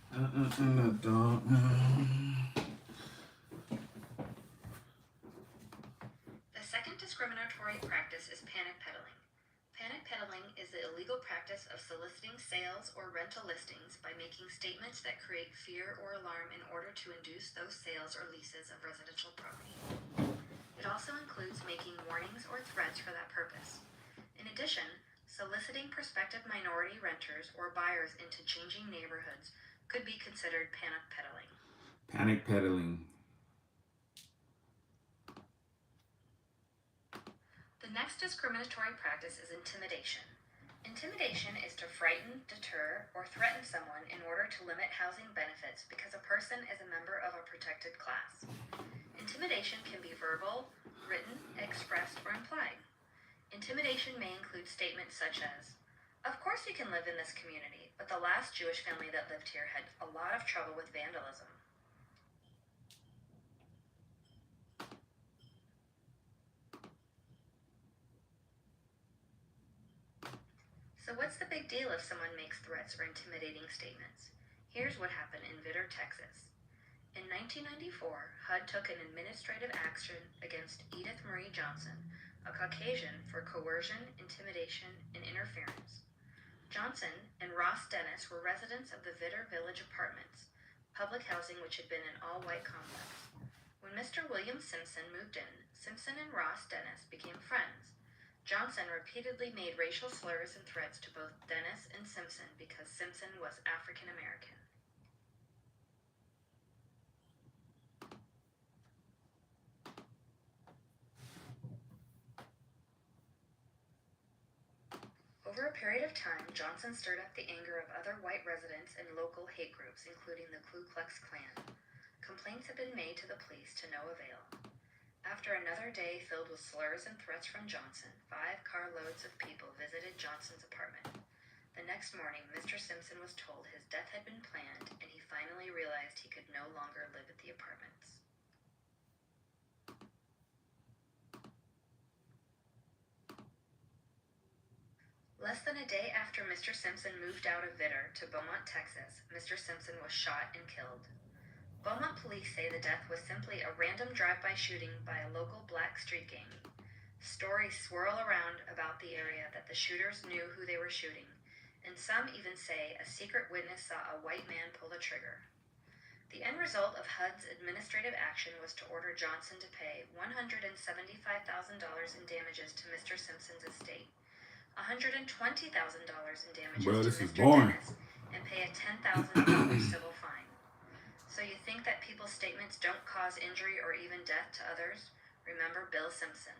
The second discriminatory practice is panic peddling. Panic peddling is the illegal practice of soliciting sales or rental listings by making statements that create fear or alarm in order to induce those sales or leases of residential property. It also includes making warnings or threats for that purpose. In addition, soliciting prospective minority renters or buyers into changing neighborhoods could be considered panic peddling. Panic peddling. The next discriminatory practice is intimidation. Intimidation is to frighten, deter, or threaten someone in order to limit housing benefits because a person is a member of a protected class. Intimidation can be verbal, written, expressed, or implied. Intimidation may include statements such as, "Of course you can live in this community, but the last Jewish family that lived here had a lot of trouble with vandalism." So what's the big deal if someone makes threats or intimidating statements? Here's what happened in Vitter, Texas. In 1994, HUD took an administrative action against Edith Marie Johnson, a Caucasian, for coercion, intimidation, and interference. Johnson and Ross Dennis were residents of the Vitter Village Apartments, public housing which had been an all-white complex. When Mr. William Simpson moved in, Simpson and Ross Dennis became friends. Johnson repeatedly made racial slurs and threats to both Dennis and Simpson because Simpson was African American. Over a period of time, Johnson stirred up the anger of other white residents and local hate groups, including the Ku Klux Klan. Complaints had been made to the police to no avail. After another day filled with slurs and threats from Johnson, 5 carloads of people visited Johnson's apartment. The next morning, Mr. Simpson was told his death had been planned, and he finally realized he could no longer live at the apartments. Less than a day after Mr. Simpson moved out of Vitter to Beaumont, Texas, Mr. Simpson was shot and killed. Beaumont police say the death was simply a random drive-by shooting by a local black street gang. Stories swirl around about the area that the shooters knew who they were shooting, and some even say a secret witness saw a white man pull the trigger. The end result of HUD's administrative action was to order Johnson to pay $175,000 in damages to Mr. Simpson's estate, $120,000 in damages Bro, to this is Mr. boring. Dennis, and pay a $10,000 civil fine. So you think that people's statements don't cause injury or even death to others? Remember Bill Simpson.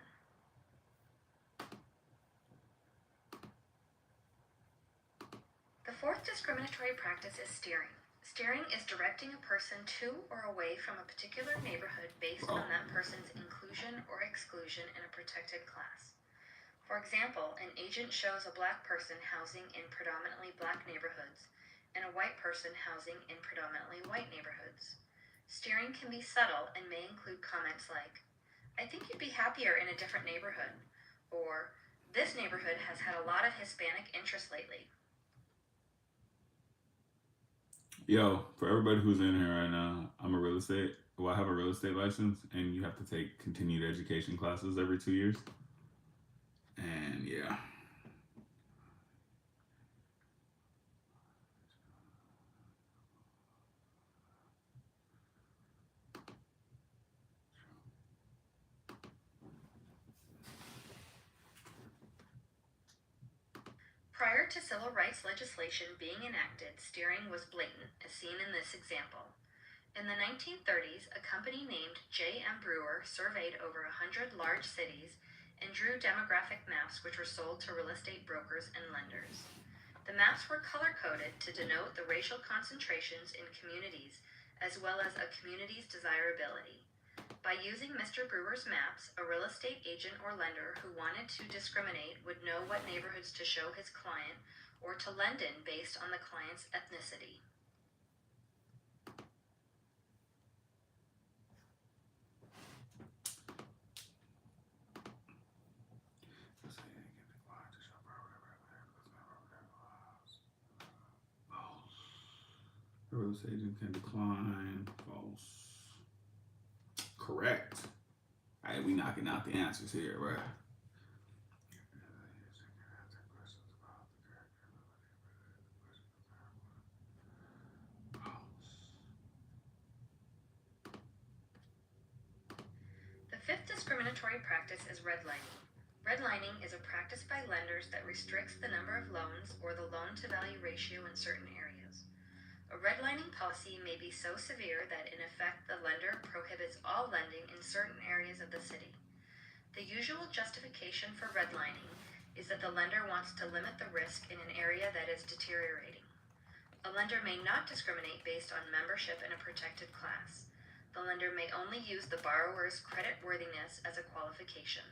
The fourth discriminatory practice is steering. Steering is directing a person to or away from a particular neighborhood based on that person's inclusion or exclusion in a protected class. For example, an agent shows a black person housing in predominantly black neighborhoods and a white person housing in predominantly white neighborhoods. Steering can be subtle and may include comments like, "I think you'd be happier in a different neighborhood," or "This neighborhood has had a lot of Hispanic interest lately." Yo, for everybody who's in here right now, I have a real estate license, and you have to take continued education classes every 2 years. And yeah. Prior to civil rights legislation being enacted, steering was blatant, as seen in this example. In the 1930s, a company named J.M. Brewer surveyed over 100 large cities and drew demographic maps which were sold to real estate brokers and lenders. The maps were color-coded to denote the racial concentrations in communities as well as a community's desirability. By using Mr. Brewer's maps, a real estate agent or lender who wanted to discriminate would know what neighborhoods to show his client or to lend in based on the client's ethnicity. real estate agent can decline. False. Correct. All right, we knocking out the answers here, right? The fifth discriminatory practice is redlining. Redlining is a practice by lenders that restricts the number of loans or the loan-to-value ratio in certain areas. A redlining policy may be so severe that in effect the lender prohibits all lending in certain areas of the city. The usual justification for redlining is that the lender wants to limit the risk in an area that is deteriorating. A lender may not discriminate based on membership in a protected class. The lender may only use the borrower's creditworthiness as a qualification.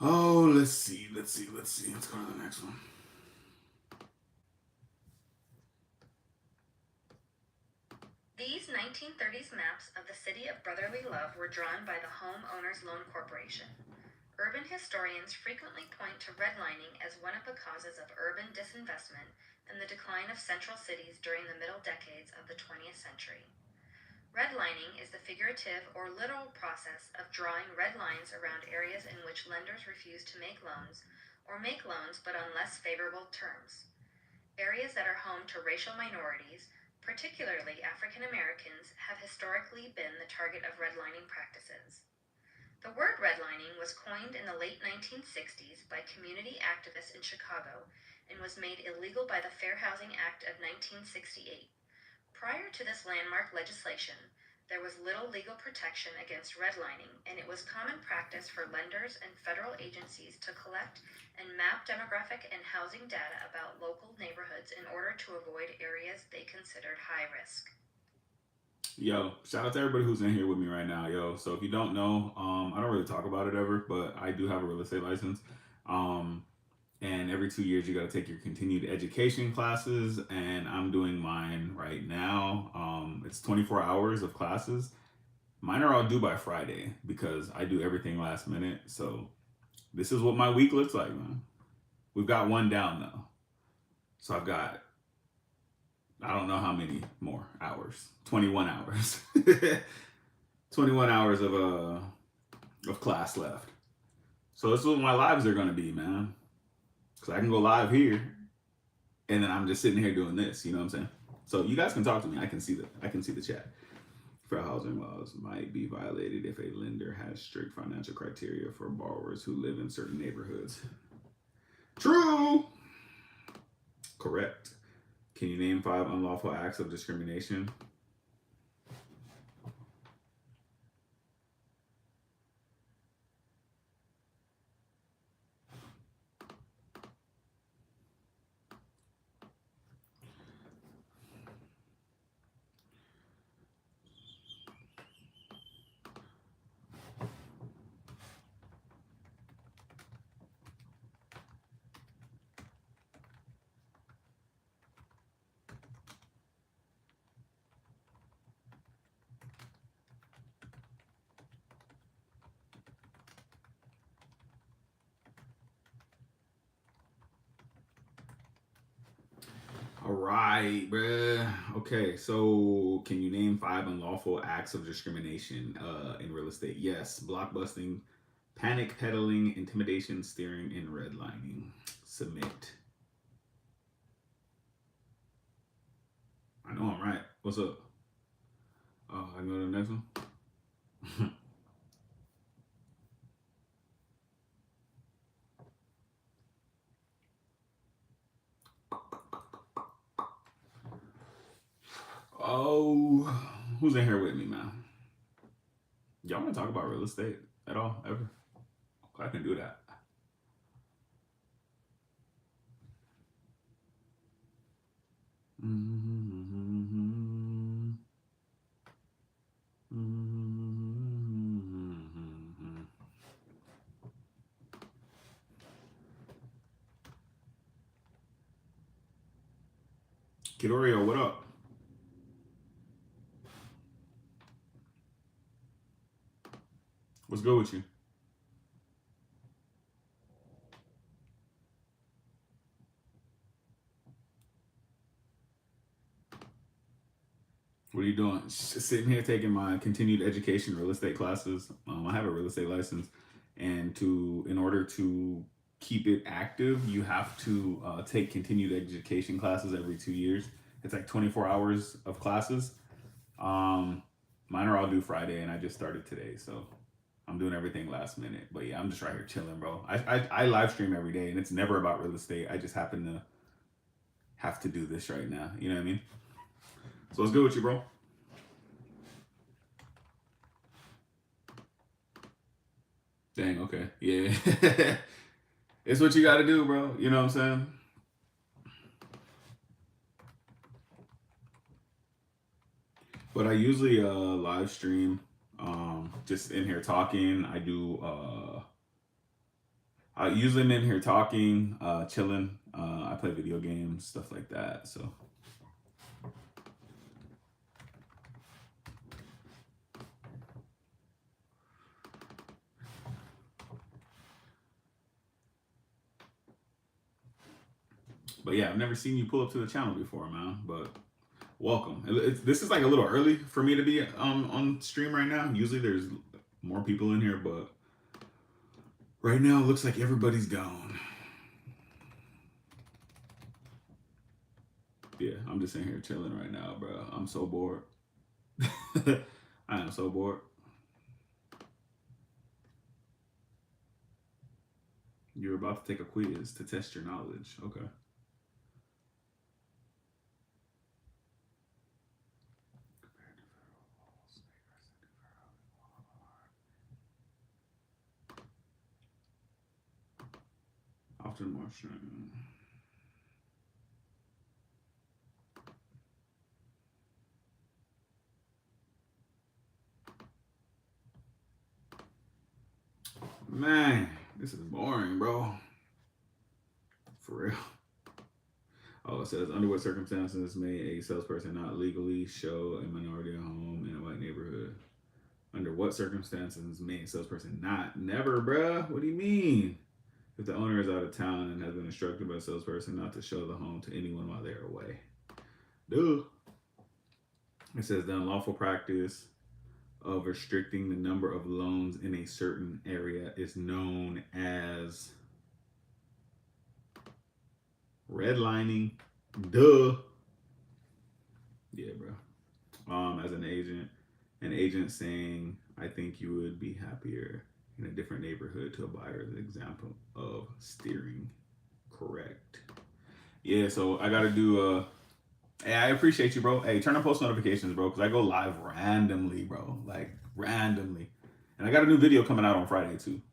Oh, let's see. Let's go to the next one. These 1930s maps of the city of brotherly love were drawn by the Home Owners Loan Corporation. Urban historians frequently point to redlining as one of the causes of urban disinvestment and the decline of central cities during the middle decades of the 20th century. Redlining is the figurative or literal process of drawing red lines around areas in which lenders refuse to make loans, or make loans but on less favorable terms. Areas that are home to racial minorities, particularly African Americans, have historically been the target of redlining practices. The word redlining was coined in the late 1960s by community activists in Chicago and was made illegal by the Fair Housing Act of 1968. Prior to this landmark legislation, there was little legal protection against redlining, and it was common practice for lenders and federal agencies to collect and map demographic and housing data about local neighborhoods in order to avoid areas they considered high risk. Yo, shout out to everybody who's in here with me right now, yo. So if you don't know, I don't really talk about it ever, but I do have a real estate license. And every 2 years you got to take your continued education classes, and I'm doing mine right now. It's 24 hours of classes. Mine are all due by Friday because I do everything last minute. So this is what my week looks like, man. We've got one down though. So I've got, I don't know how many more hours. 21 hours. 21 hours of class left. So this is what my lives are going to be, man. Because I can go live here, and then I'm just sitting here doing this. You know what I'm saying? So you guys can talk to me. I can see the chat. Fair housing laws might be violated if a lender has strict financial criteria for borrowers who live in certain neighborhoods. True. Correct. Can you name 5 unlawful acts of discrimination? All right, bruh. Okay, so can you name 5 unlawful acts of discrimination in real estate? Yes, blockbusting, panic peddling, intimidation, steering, and redlining. Submit. I know I'm right. What's up? I can go to the next one. Oh, who's in here with me, man? Y'all want to talk about real estate at all, ever? I can do that. Kid Oreo, what up? What's good with you? What are you doing? Sitting here taking my continued education real estate classes. I have a real estate license, and in order to keep it active, you have to take continued education classes every 2 years. It's like 24 hours of classes. Mine are all due Friday, and I just started today, so I'm doing everything last minute. But yeah, I'm just right here chilling, bro. I live stream every day, and it's never about real estate. I just happen to have to do this right now. You know what I mean? So what's good with you, bro? Dang, okay. Yeah. It's what you got to do, bro. You know what I'm saying? But I usually live stream, just in here talking. I usually am in here talking, chilling. I play video games, stuff like that. So but yeah, I've never seen you pull up to the channel before, man. But welcome. This is like a little early for me to be on stream right now. Usually there's more people in here, but right now it looks like everybody's gone. Yeah, I'm just in here chilling right now, bro. I'm so bored. I am so bored. You're about to take a quiz to test your knowledge. Okay. Often more stream. Man, this is boring, bro. For real. Oh, it says, under what circumstances may a salesperson not legally show a minority home in a white neighborhood? Under what circumstances may a salesperson not? Never, bruh. What do you mean? If the owner is out of town and has been instructed by a salesperson not to show the home to anyone while they're away. Duh. It says the unlawful practice of restricting the number of loans in a certain area is known as redlining. Duh. Yeah, bro. As an agent saying, I think you would be happier in a different neighborhood to a buyer is an example of steering correct. Yeah, so I gotta do hey, I appreciate you, bro. Hey, turn on post notifications, bro, because I go live randomly, bro. Like randomly. And I got a new video coming out on Friday too.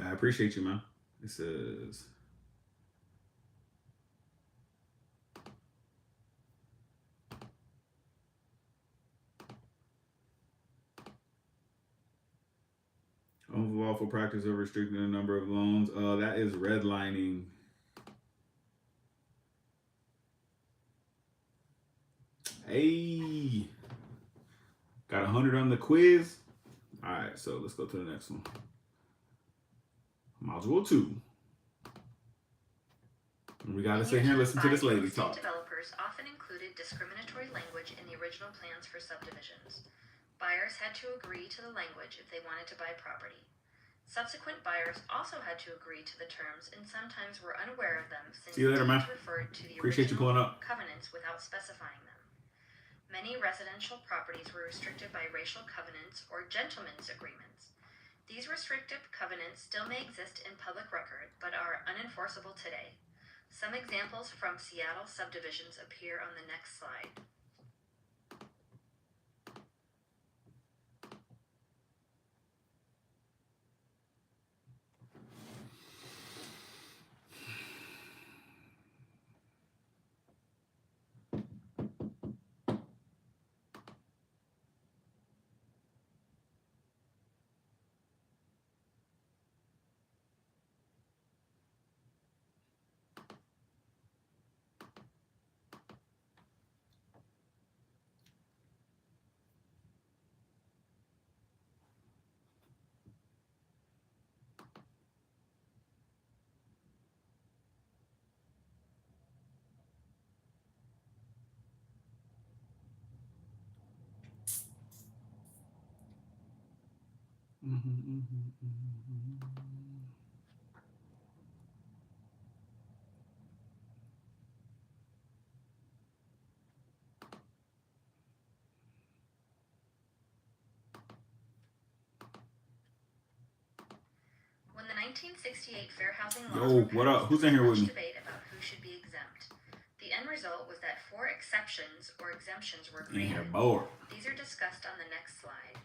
I appreciate you, man. It says unlawful practice of restricting the number of loans. That is redlining. Hey, got 100 on the quiz. All right, so let's go to the next one. Module 2. We gotta sit here and listen to this lady talk. Developers often included discriminatory language in the original plans for subdivisions. Buyers had to agree to the language if they wanted to buy property. Subsequent buyers also had to agree to the terms and sometimes were unaware of them since See you later, man. referred to the Appreciate you pulling up. covenants without specifying them. Many residential properties were restricted by racial covenants or gentlemen's agreements. These restrictive covenants still may exist in public record, but are unenforceable today. Some examples from Seattle subdivisions appear on the next slide. When the 1968 Fair Housing Laws were what up? passed, Who's there in here was with much me? debate about who should be exempt. The end result was that 4 exceptions or exemptions were In here, created. bored. These are discussed on the next slide.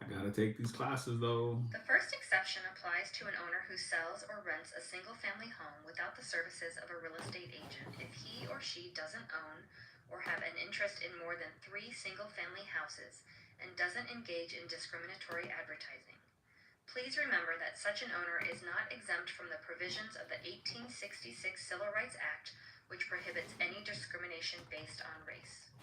I gotta take these classes though. The first exception applies to an owner who sells or rents a single-family home without the services of a real estate agent if he or she doesn't own or have an interest in more than 3 single-family houses and doesn't engage in discriminatory advertising. Please remember that such an owner is not exempt from the provisions of the 1866 Civil Rights Act, which prohibits any discrimination based on race.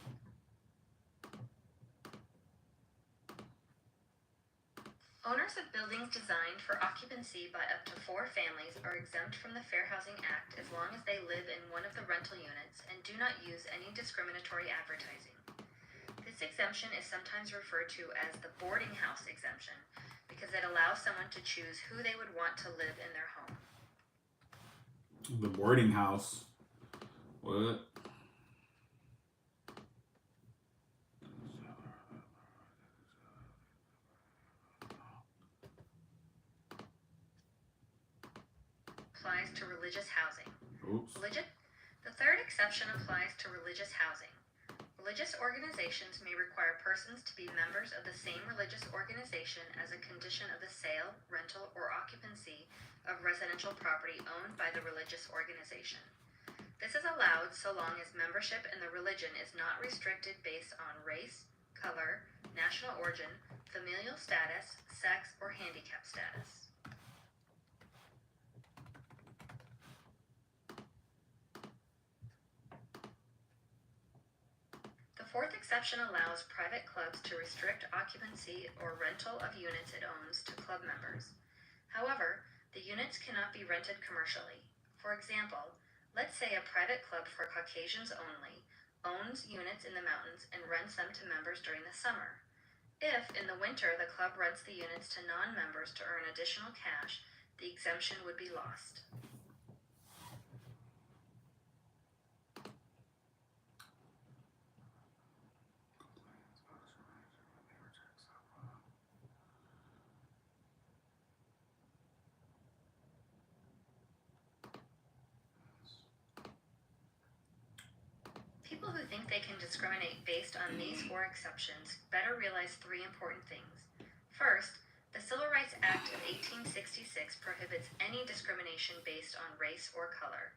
Owners of buildings designed for occupancy by up to 4 families are exempt from the Fair Housing Act as long as they live in one of the rental units and do not use any discriminatory advertising. This exemption is sometimes referred to as the boarding house exemption because it allows someone to choose who they would want to live in their home. The boarding house. What? Applies to religious housing. Oops. The third exception applies to religious housing. Religious organizations may require persons to be members of the same religious organization as a condition of the sale, rental, or occupancy of residential property owned by the religious organization. This is allowed so long as membership in the religion is not restricted based on race, color, national origin, familial status, sex, or handicap status. The fourth exception allows private clubs to restrict occupancy or rental of units it owns to club members. However, the units cannot be rented commercially. For example, let's say a private club for Caucasians only owns units in the mountains and rents them to members during the summer. If, in the winter, the club rents the units to non-members to earn additional cash, the exemption would be lost. People who think they can discriminate based on these 4 exceptions better realize 3 important things. First, the Civil Rights Act of 1866 prohibits any discrimination based on race or color.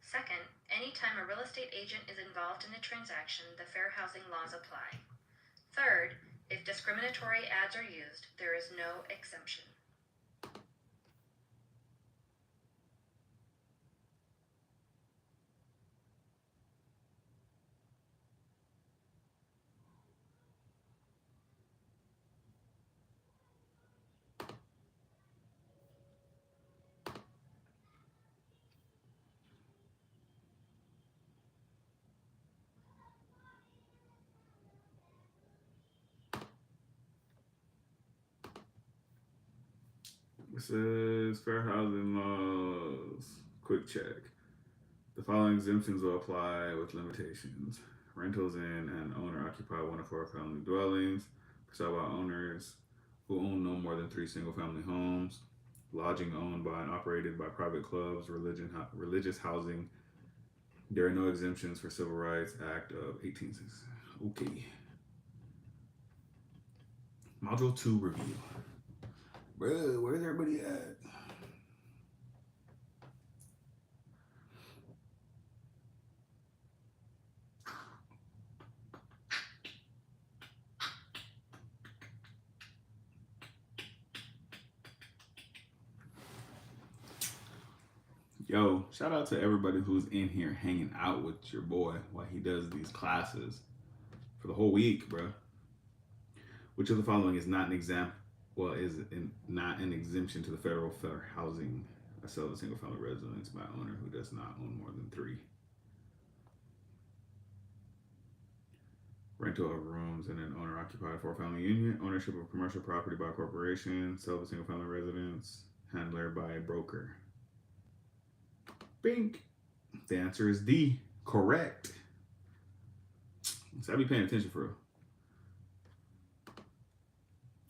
Second, anytime a real estate agent is involved in a transaction, the fair housing laws apply. Third, if discriminatory ads are used, there is no exemption. It says fair housing laws. Quick check. The following exemptions will apply with limitations. Rentals in and owner occupied one or four family dwellings, for by owners who own no more than 3 single family homes, lodging owned by and operated by private clubs, religious housing. There are no exemptions for Civil Rights Act of 1860. Okay. Module 2 review. Bro, where's everybody at? Yo, shout out to everybody who's in here hanging out with your boy while he does these classes for the whole week, bro. Which of the following is not an example? Well, not an exemption to the federal fair housing? I sell a single family residence by owner who does not own more than 3. Rental of rooms in an owner occupied 4-family union. Ownership of commercial property by a corporation. Sell a single family residence. Handler by a broker. Bink. The answer is D. Correct. So I be paying attention for real.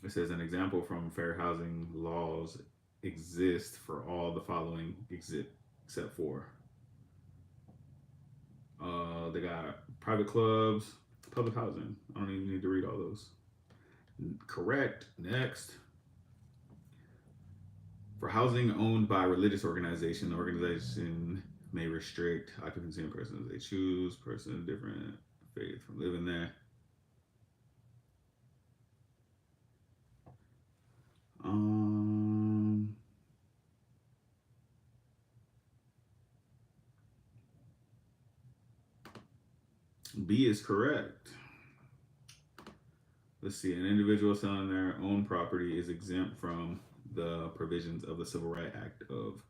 It says an example from fair housing laws exist for all the following except for they got private clubs, public housing. I don't even need to read all those. Correct. Next. For housing owned by a religious organization, the organization may restrict occupancy in persons they choose, persons of different faith from living there. B is correct. Let's see. An individual selling their own property is exempt from the provisions of the Civil Rights Act of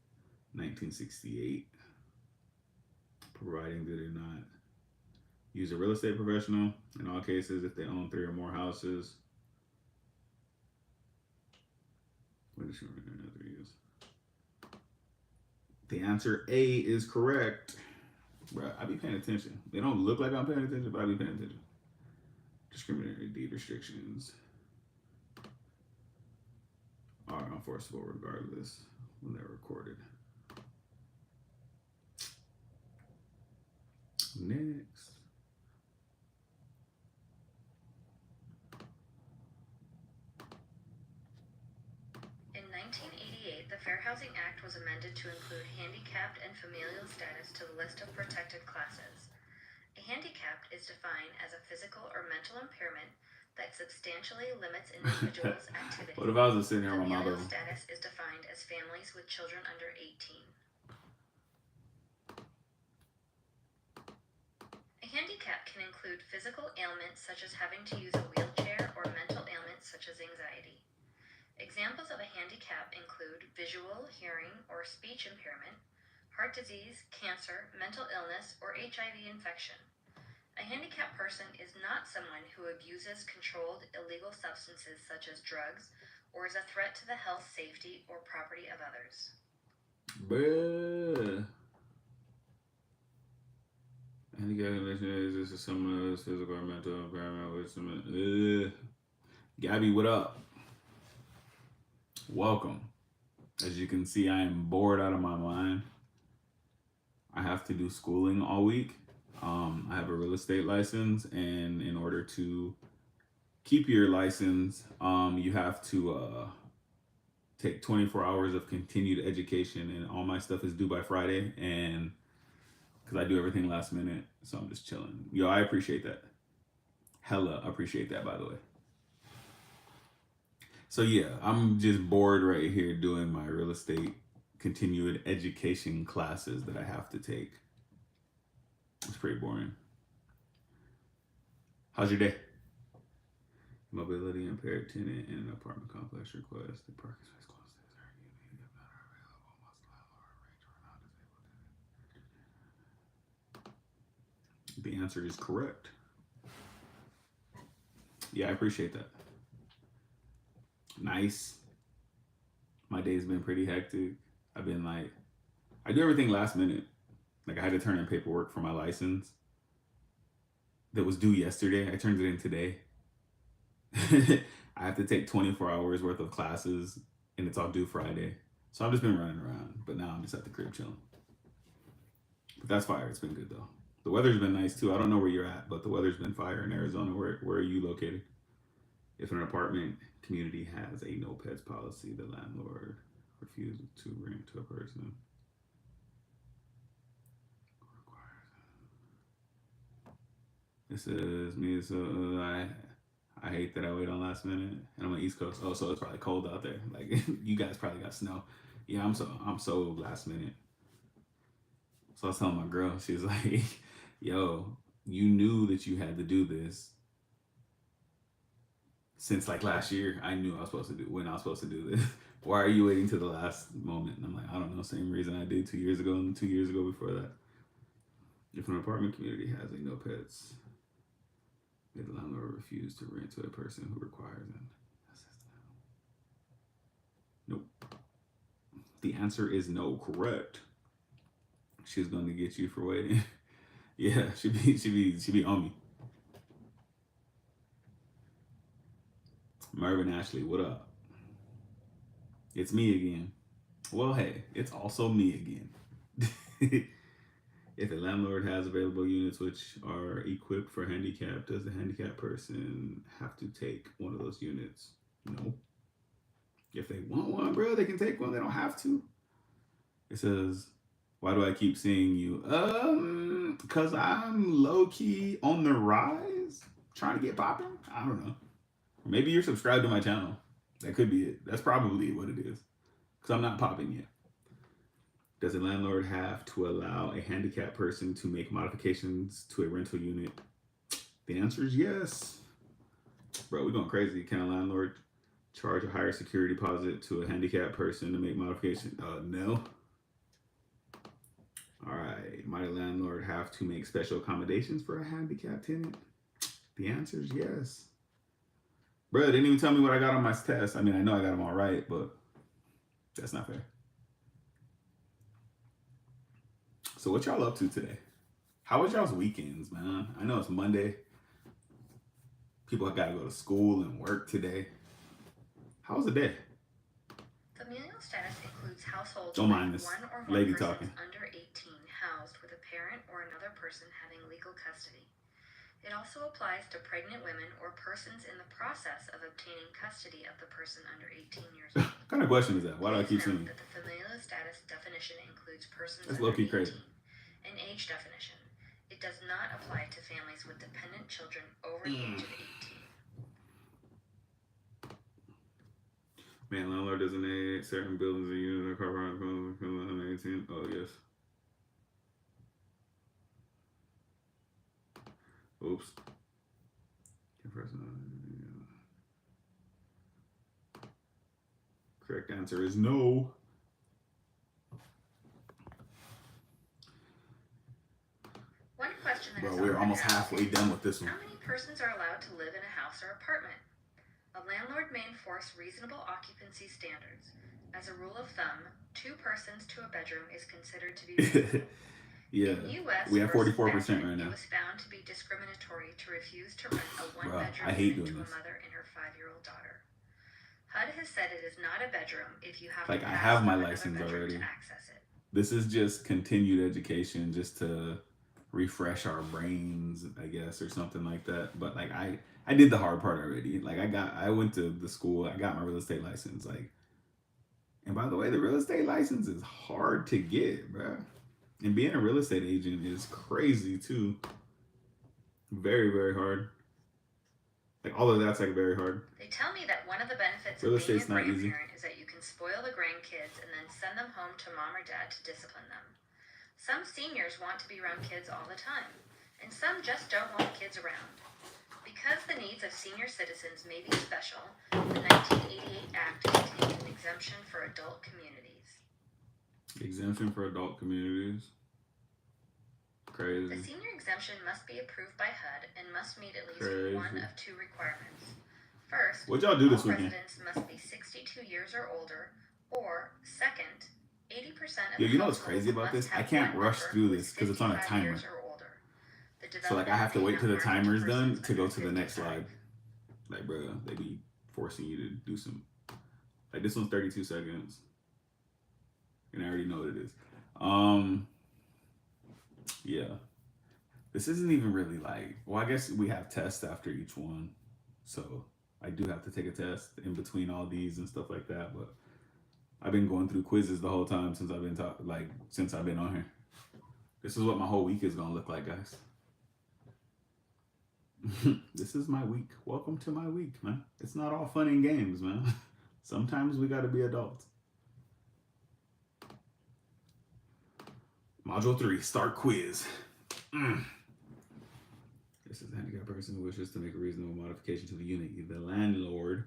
1968, providing they do not use a real estate professional. In all cases, if they own 3 or more houses. What is your 3 years? The answer A is correct. Bro, I be paying attention. They don't look like I'm paying attention, but I be paying attention. Discriminatory deed restrictions are enforceable regardless when they're recorded. Next. In 1988, the Fair Housing Act was amended to include handicapped and familial status to the list of protected classes. A handicapped is defined as a physical or mental impairment that substantially limits individuals' activity. What if I was sitting here with my Familial mother? status is defined as families with children under 18. A handicap can include physical ailments such as having to use a wheelchair or mental ailments such as anxiety. Examples of a handicap include visual, hearing, or speech impairment, heart disease, cancer, mental illness, or HIV infection. A handicapped person is not someone who abuses controlled illegal substances such as drugs or is a threat to the health, safety, or property of others. Bruh. Handicap condition is just someone with physical or mental impairment with some. Gabby, what up? Welcome. As you can see, I am bored out of my mind. I have to do schooling all week. I have a real estate license, and in order to keep your license, you have to take 24 hours of continued education, and all my stuff is due by Friday, and because I do everything last minute, so I'm just chilling. Yo, I appreciate that. Hella appreciate that, by the way. So yeah, I'm just bored right here doing my real estate continued education classes that I have to take. It's pretty boring. How's your day? Mobility impaired tenant in an apartment complex requests the parking space close to his unit. If not available, must landlord arrange for non-disabled tenant. The answer is correct. Yeah, I appreciate that. Nice. My day's been pretty hectic. I've been like, I do everything last minute. Like I had to turn in paperwork for my license that was due yesterday. I turned it in today. I have to take 24 hours worth of classes, and it's all due Friday. So I've just been running around, but now I'm just at the crib chilling. But that's fire. It's been good though. The weather's been nice too. I don't know where you're at, but the weather's been fire in Arizona. Where are you located? If an apartment community has a no pets policy, the landlord refuses to rent to a person. This is me. So I hate that I wait on last minute, and I'm on the East Coast. Oh, so it's probably cold out there. Like you guys probably got snow. Yeah, I'm so last minute. So I was telling my girl, she was like, "Yo, you knew that you had to do this since like last year. I knew I was supposed to do when I was supposed to do this. Why are you waiting to the last moment?" And I'm like, "I don't know. Same reason I did 2 years ago and 2 years ago before that. If an apartment community has a no pets, the landlord refuse to rent to a person who requires it." Nope. The answer is no. Correct. She's going to get you for waiting. Yeah, she be on me. Mervin Ashley, what up? It's me again. Well, hey, it's also me again. If a landlord has available units which are equipped for handicap, does the handicapped person have to take one of those units? No. If they want one, bro, they can take one. They don't have to. It says, why do I keep seeing you? Because I'm low-key on the rise, trying to get popping. I don't know. Maybe you're subscribed to my channel. That could be it. That's probably what it is. Because I'm not popping yet. Does a landlord have to allow a handicapped person to make modifications to a rental unit? The answer is yes. Bro, we're going crazy. Can a landlord charge a higher security deposit to a handicapped person to make modifications? No. All right. Might a landlord have to make special accommodations for a handicapped tenant? The answer is yes. Bro, didn't even tell me what I got on my test. I mean, I know I got them all right, but that's not fair. So what y'all up to today? How was y'all's weekends, man? I know it's Monday. People got to go to school and work today. How was the day? Familial status includes households Don't mind with this one or more lady persons talking. under 18 housed with a parent or another person having legal custody. It also applies to pregnant women or persons in the process of obtaining custody of the person under 18 years old. What kind of question is that? Why do I keep Please seeing note that the familial status definition includes persons That's under low-key 18. crazy. An age definition. It does not apply to families with dependent children over the age of 18. Man, landlord designate certain buildings and units are covered under 18. Oh, yes. Oops. Correct answer is no. One question that Bro, is we're often almost asked halfway is, done with this one. how many persons are allowed to live in a house or apartment? A landlord may enforce reasonable occupancy standards. As a rule of thumb, 2 persons to a bedroom is considered to be reasonable. Yeah, In U.S. we have 44% Badgett, right now. It was found to be discriminatory to refuse to rent a one-bedroom I hate unit doing to this. a mother and her 5-year-old daughter. HUD has said it is not a bedroom if you have Like, to I pass have my through another license bedroom already. to access it. This is just continued education, just to refresh our brains, I guess, or something like that. But like, I did the hard part already. Like, I went to the school, I got my real estate license. Like, and by the way, the real estate license is hard to get, bro. And being a real estate agent is crazy too. Very, very hard. Like, all of that's like very hard. They tell me that one of the benefits Real of being a estate's not easy. grandparent is that you can spoil the grandkids and then send them home to mom or dad to discipline them. Some seniors want to be around kids all the time, and some just don't want kids around. Because the needs of senior citizens may be special, the 1988 Act contains an exemption for adult communities. Exemption for adult communities. The Crazy. senior exemption must be approved by HUD and must meet at least Crazy. one of 2 requirements. First, What'd y'all do this all weekend? residents must be 62 years or older, Or, second, 80% of Yo, the you know what's households crazy about must this? I have can't one rush member through who this is because it's on a 55 timer. years or older. The So like I have to development wait may till the not market timer's done persons to go under to the next 55. slide. Like, bro, they be forcing you to do some. Like this one's 32 seconds, and I already know what it is. Yeah, this isn't even really like. Well, I guess we have tests after each one, so I do have to take a test in between all these and stuff like that. But I've been going through quizzes the whole time since I've been since I've been on here. This is what my whole week is gonna look like, guys. This is my week. Welcome to my week, man. It's not all fun and games, man. Sometimes we gotta be adults. Module 3, start quiz. This is a handicapped person who wishes to make a reasonable modification to the unit. The landlord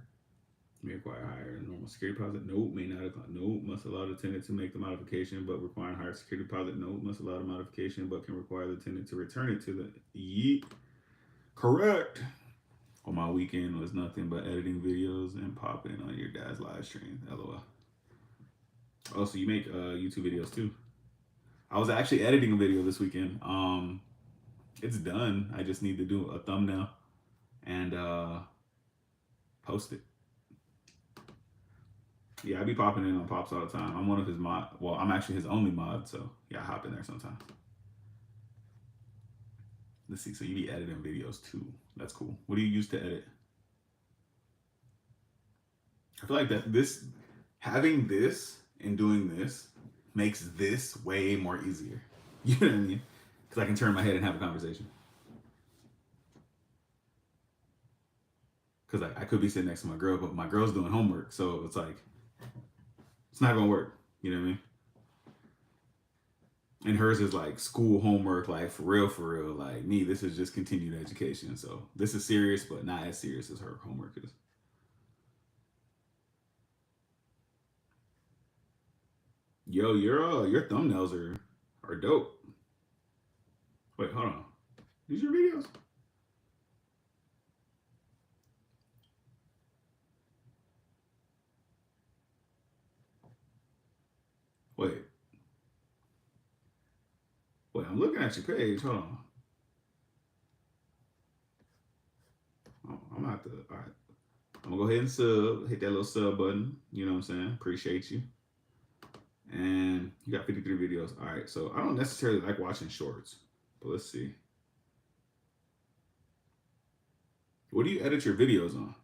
may require higher normal security deposit. No, may not. No, must allow the tenant to make the modification, but requiring higher security deposit. No, must allow the modification, but can require the tenant to return it to the. Yeet. Correct. On my weekend was nothing but editing videos and popping on your dad's live stream. LOL. Oh, so you make YouTube videos too? I was actually editing a video this weekend. It's done. I just need to do a thumbnail and post it. Yeah, I be popping in on Pops all the time. I'm one of his mod. Well, I'm actually his only mod, so yeah, I hop in there sometimes. Let's see. So you be editing videos too. That's cool. What do you use to edit? I feel like that having this and doing this makes this way more easier. You know what I mean? Because I can turn my head and have a conversation. Because I could be sitting next to my girl, but my girl's doing homework, so it's like it's not gonna work. You know what I mean? And hers is like school homework, like for real, for real. Like me, this is just continued education. So this is serious, but not as serious as her homework is. Yo, your thumbnails are dope. Wait, hold on. These are videos. Wait, I'm looking at your page. Hold on. Oh, I'm gonna have to. All right, I'm gonna go ahead and sub. Hit that little sub button. You know what I'm saying? Appreciate you. And you got 53 videos. All right, so I don't necessarily like watching shorts, but let's see. What do you edit your videos on?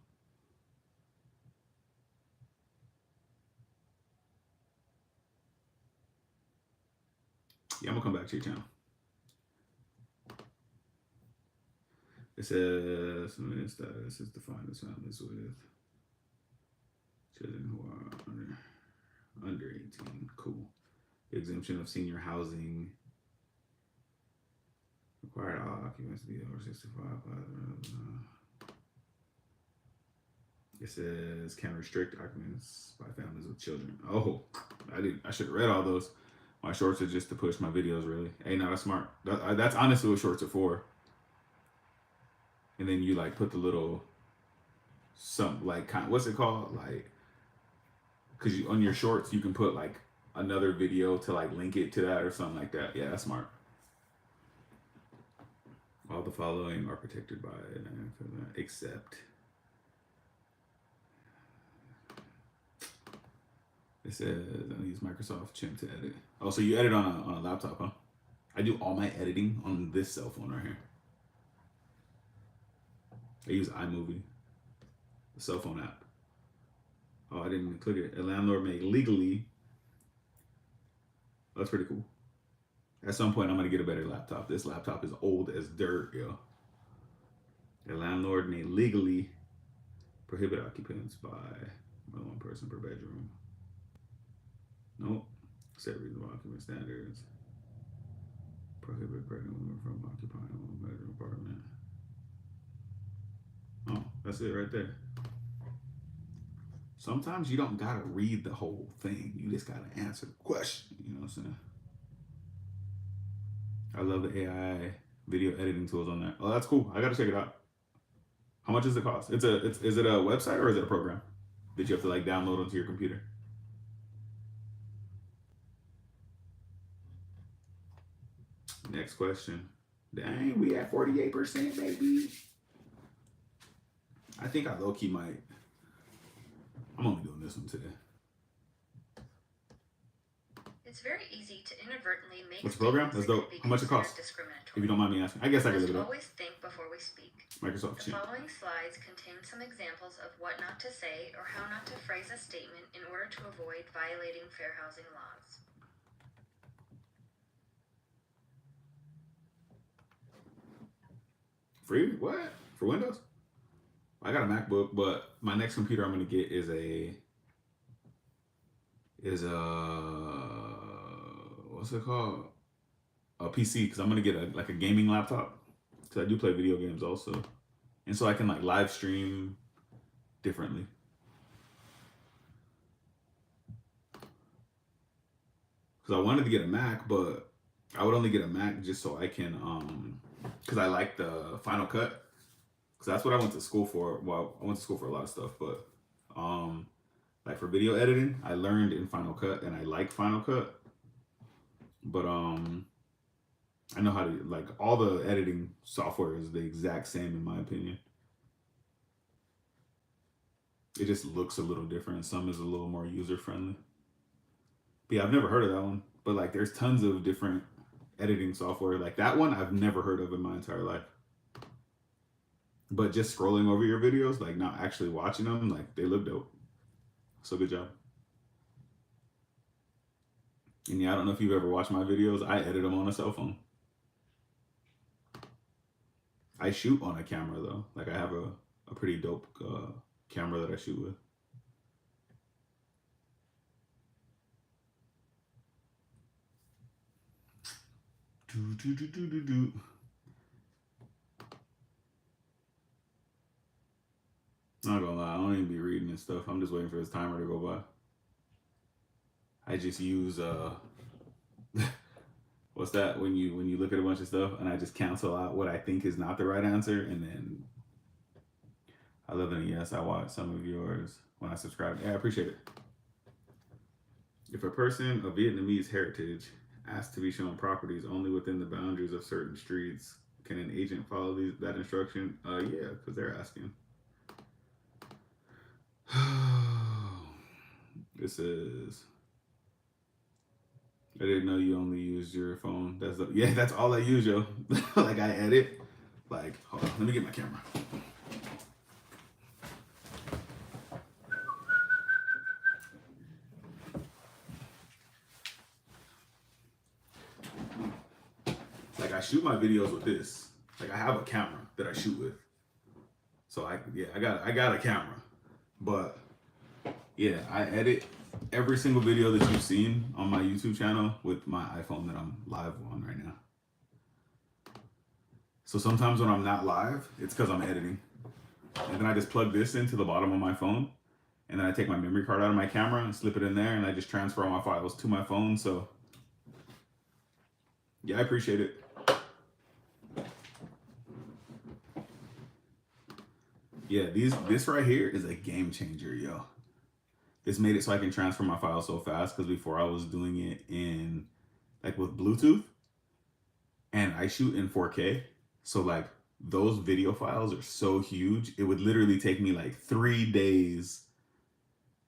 Yeah, I'm gonna come back to your channel. It says status is defined as families with children who are under 18. Cool. The exemption of senior housing required all occupants to be over 65. It says can restrict occupants by families with children. Oh, I should have read all those. My shorts are just to push my videos, really. Hey, no, that's smart. That's honestly what shorts are for. And then you like put the little what's it called, like, because you on your shorts you can put like another video to like link it to that or something like that. Yeah, that's smart. All the following are protected by except it says I use Microsoft Chimp to edit. Oh, so you edit on a laptop, huh? I do all my editing on this cell phone right here. I use iMovie, the cell phone app. Oh, I didn't even click it. A landlord may legally. That's pretty cool. At some point, I'm gonna get a better laptop. This laptop is old as dirt, yo. A landlord may legally prohibit occupants by more than one person per bedroom. Nope. Set reasonable occupant standards. Prohibit pregnant women from occupying a one-bedroom apartment. Oh, that's it right there. Sometimes you don't gotta read the whole thing. You just gotta answer the question. You know what I'm saying? I love the AI video editing tools on there. Oh, that's cool. I gotta check it out. How much does it cost? Is it a website or is it a program that you have to like download onto your computer? Next question. Dang, we at 48%, baby. I think I low-key might. I'm only doing this one today. It's very easy to inadvertently make What's the program? That's dope. How much it costs? If you don't mind me asking. I guess I can look it up. Always think before we speak. Microsoft The Teams. following slides contain some examples of what not to say or how not to phrase a statement in order to avoid violating fair housing laws. Free? What? For Windows? I got a MacBook, but my next computer I'm gonna get is a what's it called? A PC, because I'm gonna get a gaming laptop. Because I do play video games also. And so I can like live stream differently. Because I wanted to get a Mac, but I would only get a Mac just so I can because I like the Final Cut. Because that's what I went to school for. Well, I went to school for a lot of stuff, but like for video editing, I learned in Final Cut and I like Final Cut. But I know how to, like, all the editing software is the exact same in my opinion. It just looks a little different. Some is a little more user friendly. But yeah, I've never heard of that one. But like there's tons of different editing software. Like that one I've never heard of in my entire life. But just scrolling over your videos, like not actually watching them, like they look dope. So good job. And yeah, I don't know if you've ever watched my videos. I edit them on a cell phone. I shoot on a camera though. Like I have a pretty dope camera that I shoot with. Not gonna lie, I don't even be reading this stuff. I'm just waiting for this timer to go by. I just use what's that when you look at a bunch of stuff and I just cancel out what I think is not the right answer, and then I live in a yes. I watch some of yours when I subscribe. Yeah, I appreciate it. If a person of Vietnamese heritage asked to be shown properties only within the boundaries of certain streets, can an agent follow that instruction? Yeah, because they're asking. This is. I didn't know you only used your phone. That's all I use, yo. Like I edit. Like, hold on, let me get my camera. Like I shoot my videos with this. Like I have a camera that I shoot with. So I got a camera. But yeah, I edit every single video that you've seen on my YouTube channel with my iPhone that I'm live on right now. So sometimes when I'm not live, it's because I'm editing. And then I just plug this into the bottom of my phone. And then I take my memory card out of my camera and slip it in there. And I just transfer all my files to my phone. So yeah, I appreciate it. Yeah, this right here is a game changer, yo. This made it so I can transfer my files so fast, because before I was doing it in like with Bluetooth, and I shoot in 4K. So like those video files are so huge. It would literally take me like 3 days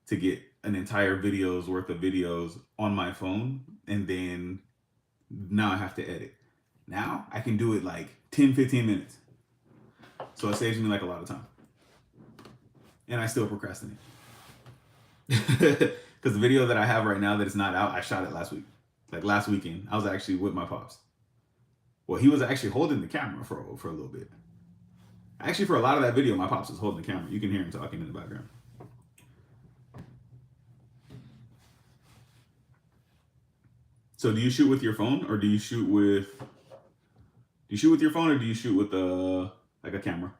to get an entire video's worth of videos on my phone. And then now I have to edit. Now I can do it like 10, 15 minutes. So it saves me like a lot of time. And I still procrastinate. Because the video that I have right now that is not out, I shot it last week. Like last weekend. I was actually with my pops. Well, he was actually holding the camera for a little bit. Actually, for a lot of that video, my pops was holding the camera. You can hear him talking in the background. So do you shoot with your phone, or do you shoot with your phone, or do you shoot with like a camera?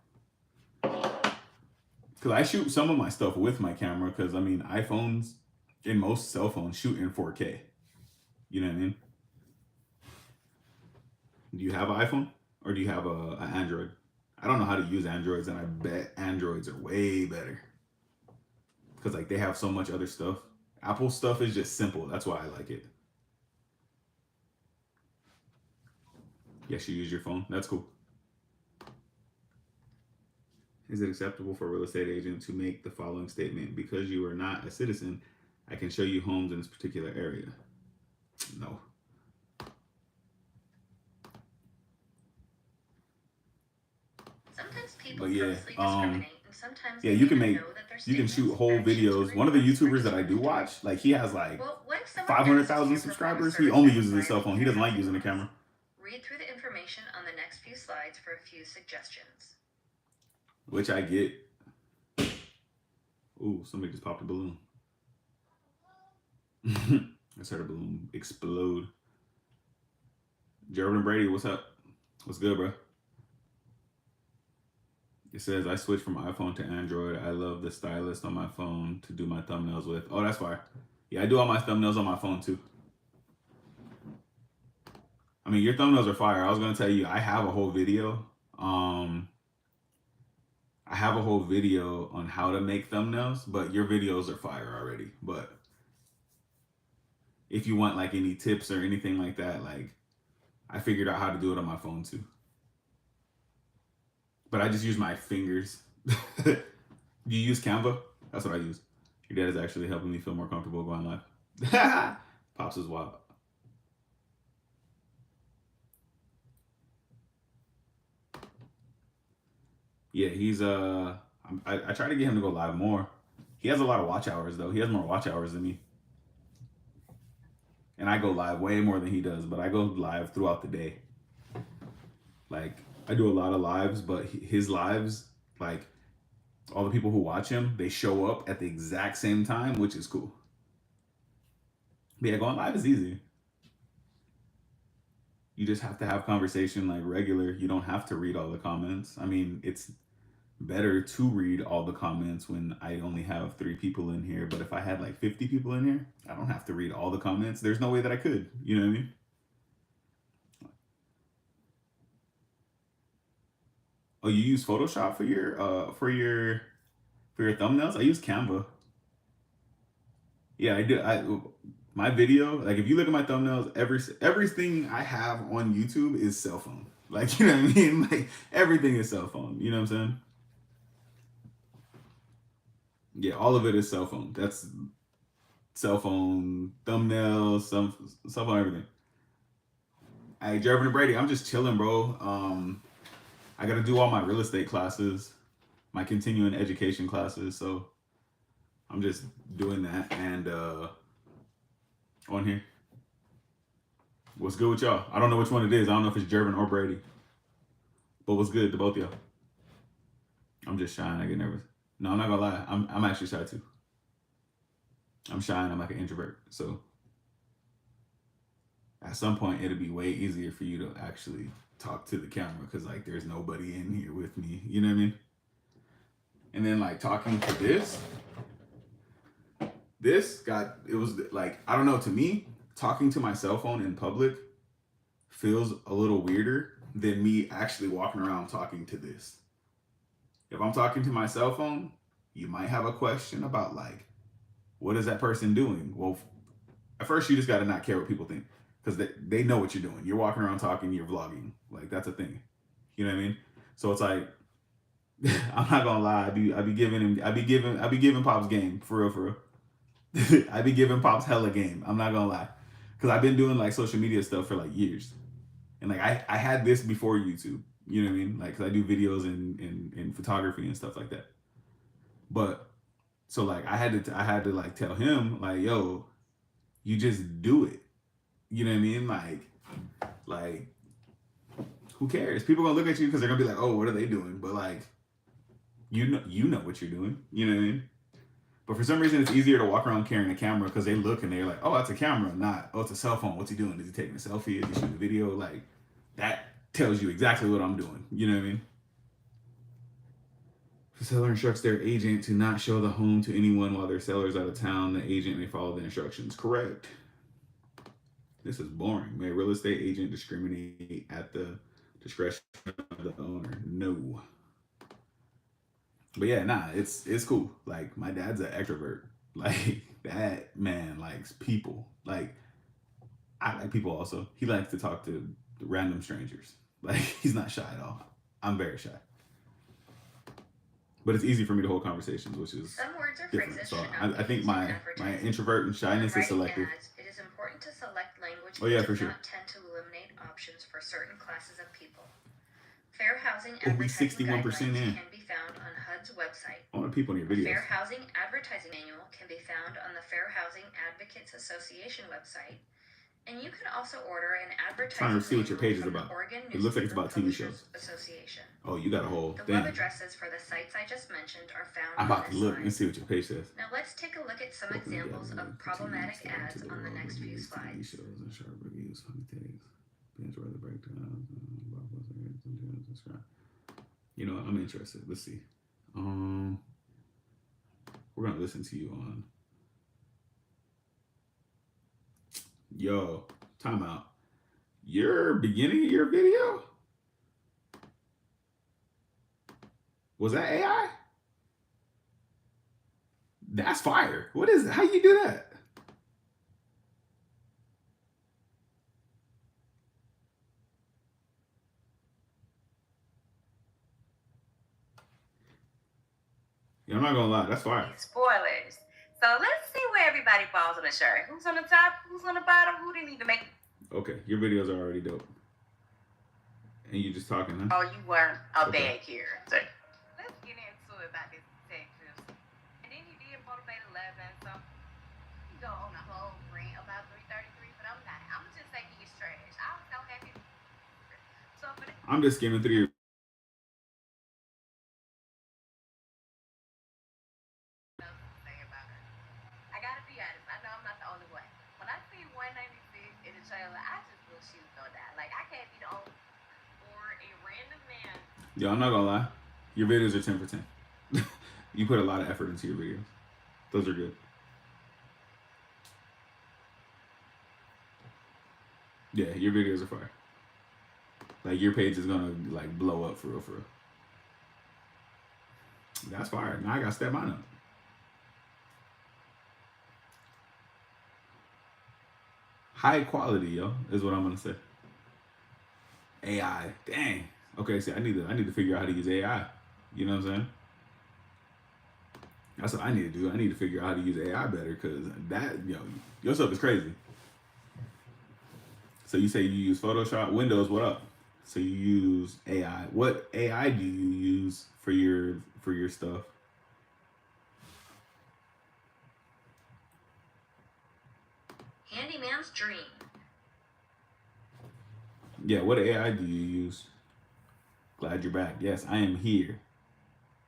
Because I shoot some of my stuff with my camera, because I mean iPhones and most cell phones shoot in 4K. You know what I mean? Do you have an iPhone, or do you have an Android? I don't know how to use Androids, and I bet Androids are way better. Because like they have so much other stuff. Apple stuff is just simple. That's why I like it. Yes, you use your phone. That's cool. Is it acceptable for a real estate agent to make the following statement? Because you are not a citizen, I can show you homes in this particular area. No. Sometimes people But yeah, grossly discriminate, and sometimes yeah, they you can even make, know that their you can shoot statements, whole actions, videos. or One of the remarks bring YouTubers that I do someone joy. watch, like he has like Well, what if someone asks 500,000 you to perform a subscribers. He service only that uses his would cell phone. violate He your doesn't like housing using a laws? camera. Read through the information on the next few slides for a few suggestions. Which I get. Ooh, somebody just popped a balloon. I just heard a balloon explode. Gerald and Brady, what's up? What's good, bro? It says, I switched from iPhone to Android. I love the stylus on my phone to do my thumbnails with. Oh, that's fire. Yeah, I do all my thumbnails on my phone too. I mean, your thumbnails are fire. I was going to tell you, I have a whole video. I have a whole video on how to make thumbnails, but your videos are fire already. But if you want like any tips or anything like that, like I figured out how to do it on my phone too. But I just use my fingers. Do you use Canva? That's what I use. Your dad is actually helping me feel more comfortable going live. Pops is wild. Yeah, he's I try to get him to go live more. He has a lot of watch hours though. He has more watch hours than me. And I go live way more than he does, but I go live throughout the day. Like I do a lot of lives, but his lives, like all the people who watch him, they show up at the exact same time, which is cool. But yeah, going live is easy. You just have to have conversation like regular. You don't have to read all the comments. I mean, it's better to read all the comments when I only have 3 people in here. But if I had like 50 people in here, I don't have to read all the comments. There's no way that I could. You know what I mean? Oh, you use Photoshop for your thumbnails? I use Canva. Yeah, I do. My video, like if you look at my thumbnails, everything I have on YouTube is cell phone. Like, you know what I mean? Like everything is cell phone. You know what I'm saying? Yeah, all of it is cell phone. That's cell phone thumbnails, some cell phone everything. Hey, Jervin and Brady, I'm just chilling, bro. I got to do all my real estate classes, my continuing education classes. So I'm just doing that and on here. What's good with y'all? I don't know which one it is. I don't know if it's Jervin or Brady. But what's good to both y'all? I'm just shy and I get nervous. No, I'm not gonna lie. I'm actually shy too. I'm shy and I'm like an introvert. So at some point it'll be way easier for you to actually talk to the camera because like there's nobody in here with me. You know what I mean? And then like talking to this it was like, I don't know, to me, talking to my cell phone in public feels a little weirder than me actually walking around talking to this. If I'm talking to my cell phone, you might have a question about like, what is that person doing? Well, at first you just got to not care what people think because they know what you're doing. You're walking around talking, you're vlogging. Like that's a thing. You know what I mean? So it's like, I'm not gonna lie. I be giving Pops game for real. I be giving Pops hella game. I'm not gonna lie, because I've been doing like social media stuff for like years, and like I had this before YouTube. You know what I mean? Like, cause I do videos in photography and stuff like that. But so like I had to like tell him like, yo, you just do it. You know what I mean? Like who cares? People gonna look at you because they're gonna be like, oh, what are they doing? But like, you know what you're doing. You know what I mean? But for some reason, it's easier to walk around carrying a camera because they look and they're like, oh, that's a camera, not, oh, it's a cell phone. What's he doing? Is he taking a selfie? Is he shooting a video? Like, that tells you exactly what I'm doing. You know what I mean? The seller instructs their agent to not show the home to anyone while their seller's out of town. The agent may follow the instructions. Correct. This is boring. May a real estate agent discriminate at the discretion of the owner? No. But yeah, nah, it's cool. Like my dad's an extrovert. Like that man likes people. Like I like people also. He likes to talk to random strangers. Like, he's not shy at all. I'm very shy. But it's easy for me to hold conversations, which is some words or different. phrases So should not I be think used my in advertising. introvert and When shyness is writing selective. ads, it is important to select language Oh yeah, that for does sure. not tend to eliminate options for certain classes of people. Fair housing Oh, we advertising 61% guidelines in. can be found on HUD's website. I want to people in your A videos. Fair Housing Advertising Manual can be found on the Fair Housing Advocates Association website, and you can also order an advertising Trying to see what your page is from about. the Oregon It looks like it's Newspaper about TV Publishers shows. Association. Oh, you got a whole The thing. web addresses for the sites I just mentioned are found I'm on about to this look slide. and see what your page says. Now let's take a look at some Welcome to examples Gathering, of continue problematic to step into ads the on the world next of few movies, TV slides. shows, and sharp reviews, funny takes, binge weather breakdowns, subscribe. You know what? I'm interested. Let's see. We're gonna listen to you on. Yo, time out. Your beginning of your video? Was that AI? That's fire. What is it? How you do that? Yeah, I'm not gonna lie, that's fire. Spoilers. So let's see where everybody falls on the shirt. Who's on the top? Who's on the bottom? Who didn't even make? Okay, your videos are already dope. And you just talking, huh? Oh, you weren't a Okay. bag here. So let's get into it about this Texas. And then he did Motivate 11, so he go on a whole rant about 333, but I'm not. I'm just saying he's trash. I was so happy. So for the I'm just skimming through your. say about her. I gotta be honest. I know I'm not the only one. When I see 196 in the trailer, I just knew she was gonna die. Like I can't be the only or a random man. Yo, I'm not gonna lie. Your videos are 10 for 10. You put a lot of effort into your videos. Those are good. Yeah, your videos are fire. Like, your page is gonna like blow up for real, for real. That's fire. Now I gotta step mine up. High quality, yo, is what I'm gonna say. AI, dang. Okay, see, I need to figure out how to use AI. You know what I'm saying? That's what I need to do. I need to figure out how to use AI better, because that, your stuff is crazy. So you say you use Photoshop, Windows, what up? So you use AI. What AI do you use for your stuff? Handyman's Dream. Yeah, what AI do you use? Glad you're back. Yes, I am here.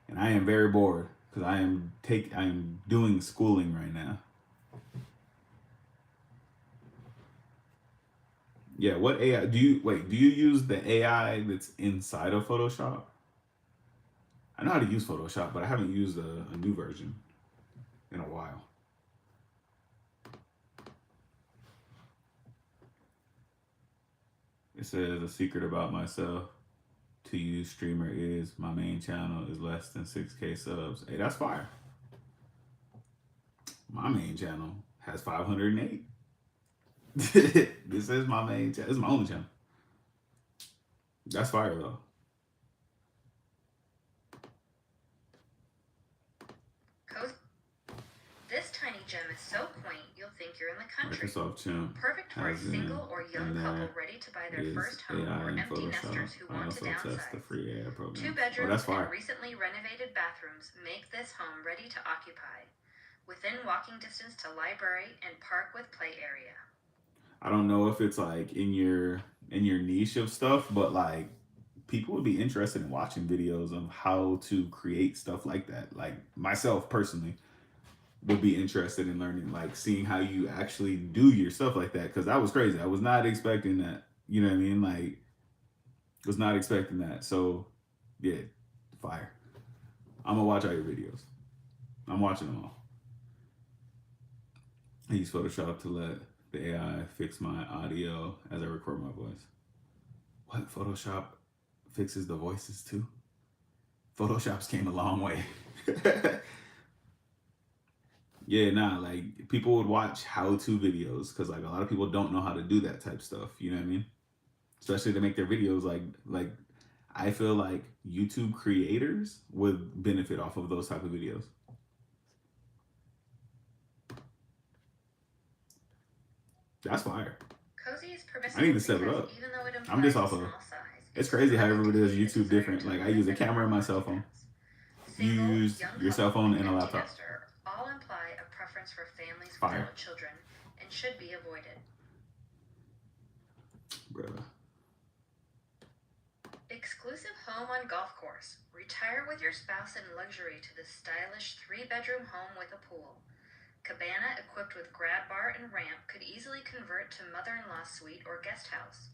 And I am very bored because I am doing schooling right now. Yeah, what AI do you use the AI that's inside of Photoshop? I know how to use Photoshop, but I haven't used a new version in a while. It says a secret about myself to use streamer is my main channel is less than 6K subs. Hey, that's fire. My main channel has 508. This is my main channel. This is my only channel. That's fire though. This tiny gem is so quaint you'll think you're in the country. Microsoft Chimp. Perfect for a single or young couple ready to buy their first home or empty nesters who want to downsize. The free AI program. 2 bedrooms and and recently renovated bathrooms make this home ready to occupy, within walking distance to library and park with play area. I don't know if it's like in your niche of stuff, but like people would be interested in watching videos of how to create stuff like that. Like myself personally would be interested in learning, like seeing how you actually do your stuff like that, because that was crazy. I was not expecting that. You know what I mean? Like, was not expecting that. So yeah, fire. I'm gonna watch all your videos. I'm watching them all. I use Photoshop to let the AI fix my audio as I record my voice. What? Photoshop fixes the voices too? Photoshop's came a long way. Yeah, nah, like people would watch how-to videos because like a lot of people don't know how to do that type stuff. You know what I mean? especially to make their videos like I feel like YouTube creators would benefit off of those type of videos. That's fire. Cozy is I permissible need to step it because up. even though it I'm just implies a off of. small size, It's it's crazy how common everybody to does see the YouTube desire different. to Like I limit use a the camera and number my of cell phone. occupants. You Single, use young your cell couple, phone and a empty laptop. nester all imply a preference for families Fire. without children and should be avoided. Bruh. Exclusive home on golf course. Retire with your spouse in luxury to this stylish 3-bedroom home with a pool. Cabana equipped with grab bar and ramp could easily convert to mother-in-law suite or guest house.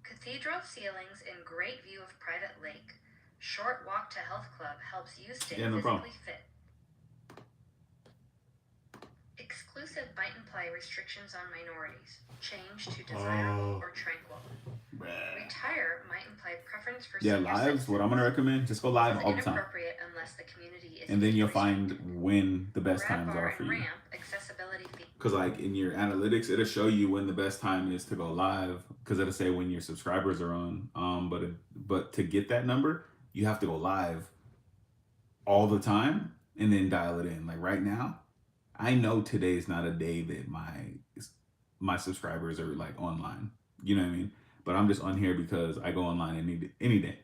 Cathedral ceilings and great view of private lake. Short walk to health club helps you stay Yeah, no problem. physically fit. Exclusive might imply restrictions on minorities. Change to desirable or tranquil. Retire might imply preference for Yeah, senior lives. What I'm citizens. gonna recommend, just go This live is all the time, inappropriate unless the community is and then you'll restricted. find when the best Grab times bar are for and you. ramp accessibility fee. Because like in your analytics, it'll show you when the best time is to go live. Because it'll say when your subscribers are on. But to get that number, you have to go live all the time and then dial it in. Like right now, I know today's not a day that my subscribers are like online. You know what I mean? But I'm just on here because I go online any day.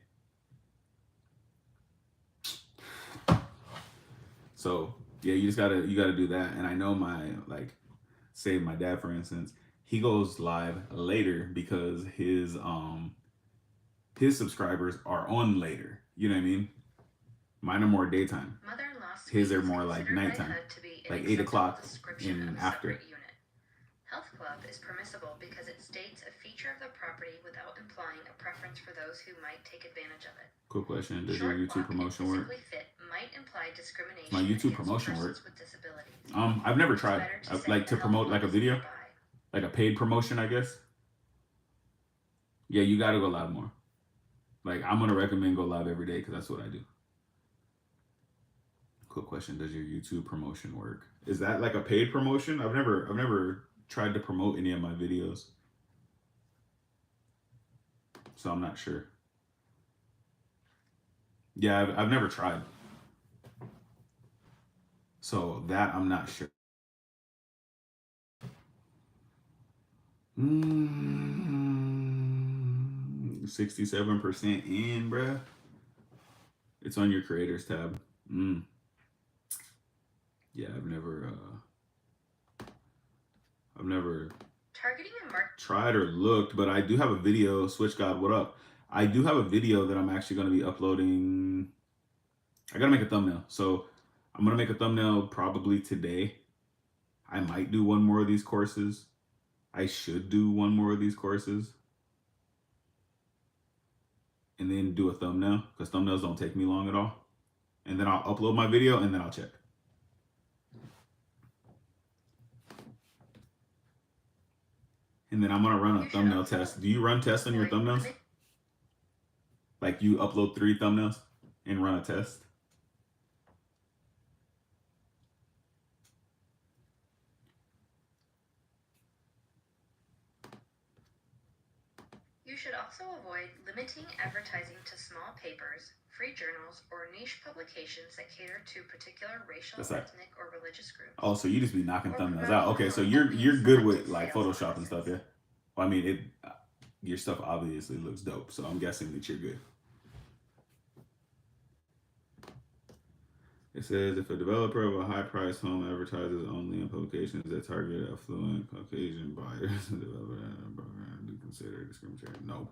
So yeah, you gotta do that. And I know say my dad for instance, he goes live later because his subscribers are on later. You know what I mean? Mine are more daytime. Mother-in-law His suite are is more like considered by nighttime, HUD to be an like 8 acceptable o'clock description and of a after. separate unit. Health club is permissible because it states a feature of the property without implying a preference for those who might take advantage of it. Quick question: does Short your YouTube walk and promotion work? physically fit might imply discrimination My YouTube against promotion persons work? with disabilities. I've never It's tried better to say like the to health promote club like a is video, nearby. like a paid promotion, I guess. Yeah, you gotta go live more. Like I'm gonna recommend go live every day because that's what I do. Quick question: does your YouTube promotion work? Is that like a paid promotion? I've never tried to promote any of my videos, so I'm not sure. Yeah, I've never tried, so that I'm not sure. 67% in, bruh. It's on your creators tab. Yeah, I've never Targeting a market. tried or looked, but I do have a video. Switch God, what up? I do have a video that I'm actually going to be uploading. I got to make a thumbnail. So I'm going to make a thumbnail probably today. I might do one more of these courses. I should do one more of these courses. And then do a thumbnail because thumbnails don't take me long at all. And then I'll upload my video and then I'll check. And then I'm going to run a thumbnail test. Do you run tests on your thumbnails? Like you upload 3 thumbnails and run a test? You should also avoid limiting advertising to small papers, free journals, or niche publications that cater to particular racial, ethnic, or religious groups. Oh, so you just be knocking thumbnails out. Okay, so you're good with like Photoshop and stuff, yeah? Well, I mean, your stuff obviously looks dope, so I'm guessing that you're good. It says if a developer of a high-priced home advertises only in publications that target affluent Caucasian buyers, the developer program do consider discriminatory. No.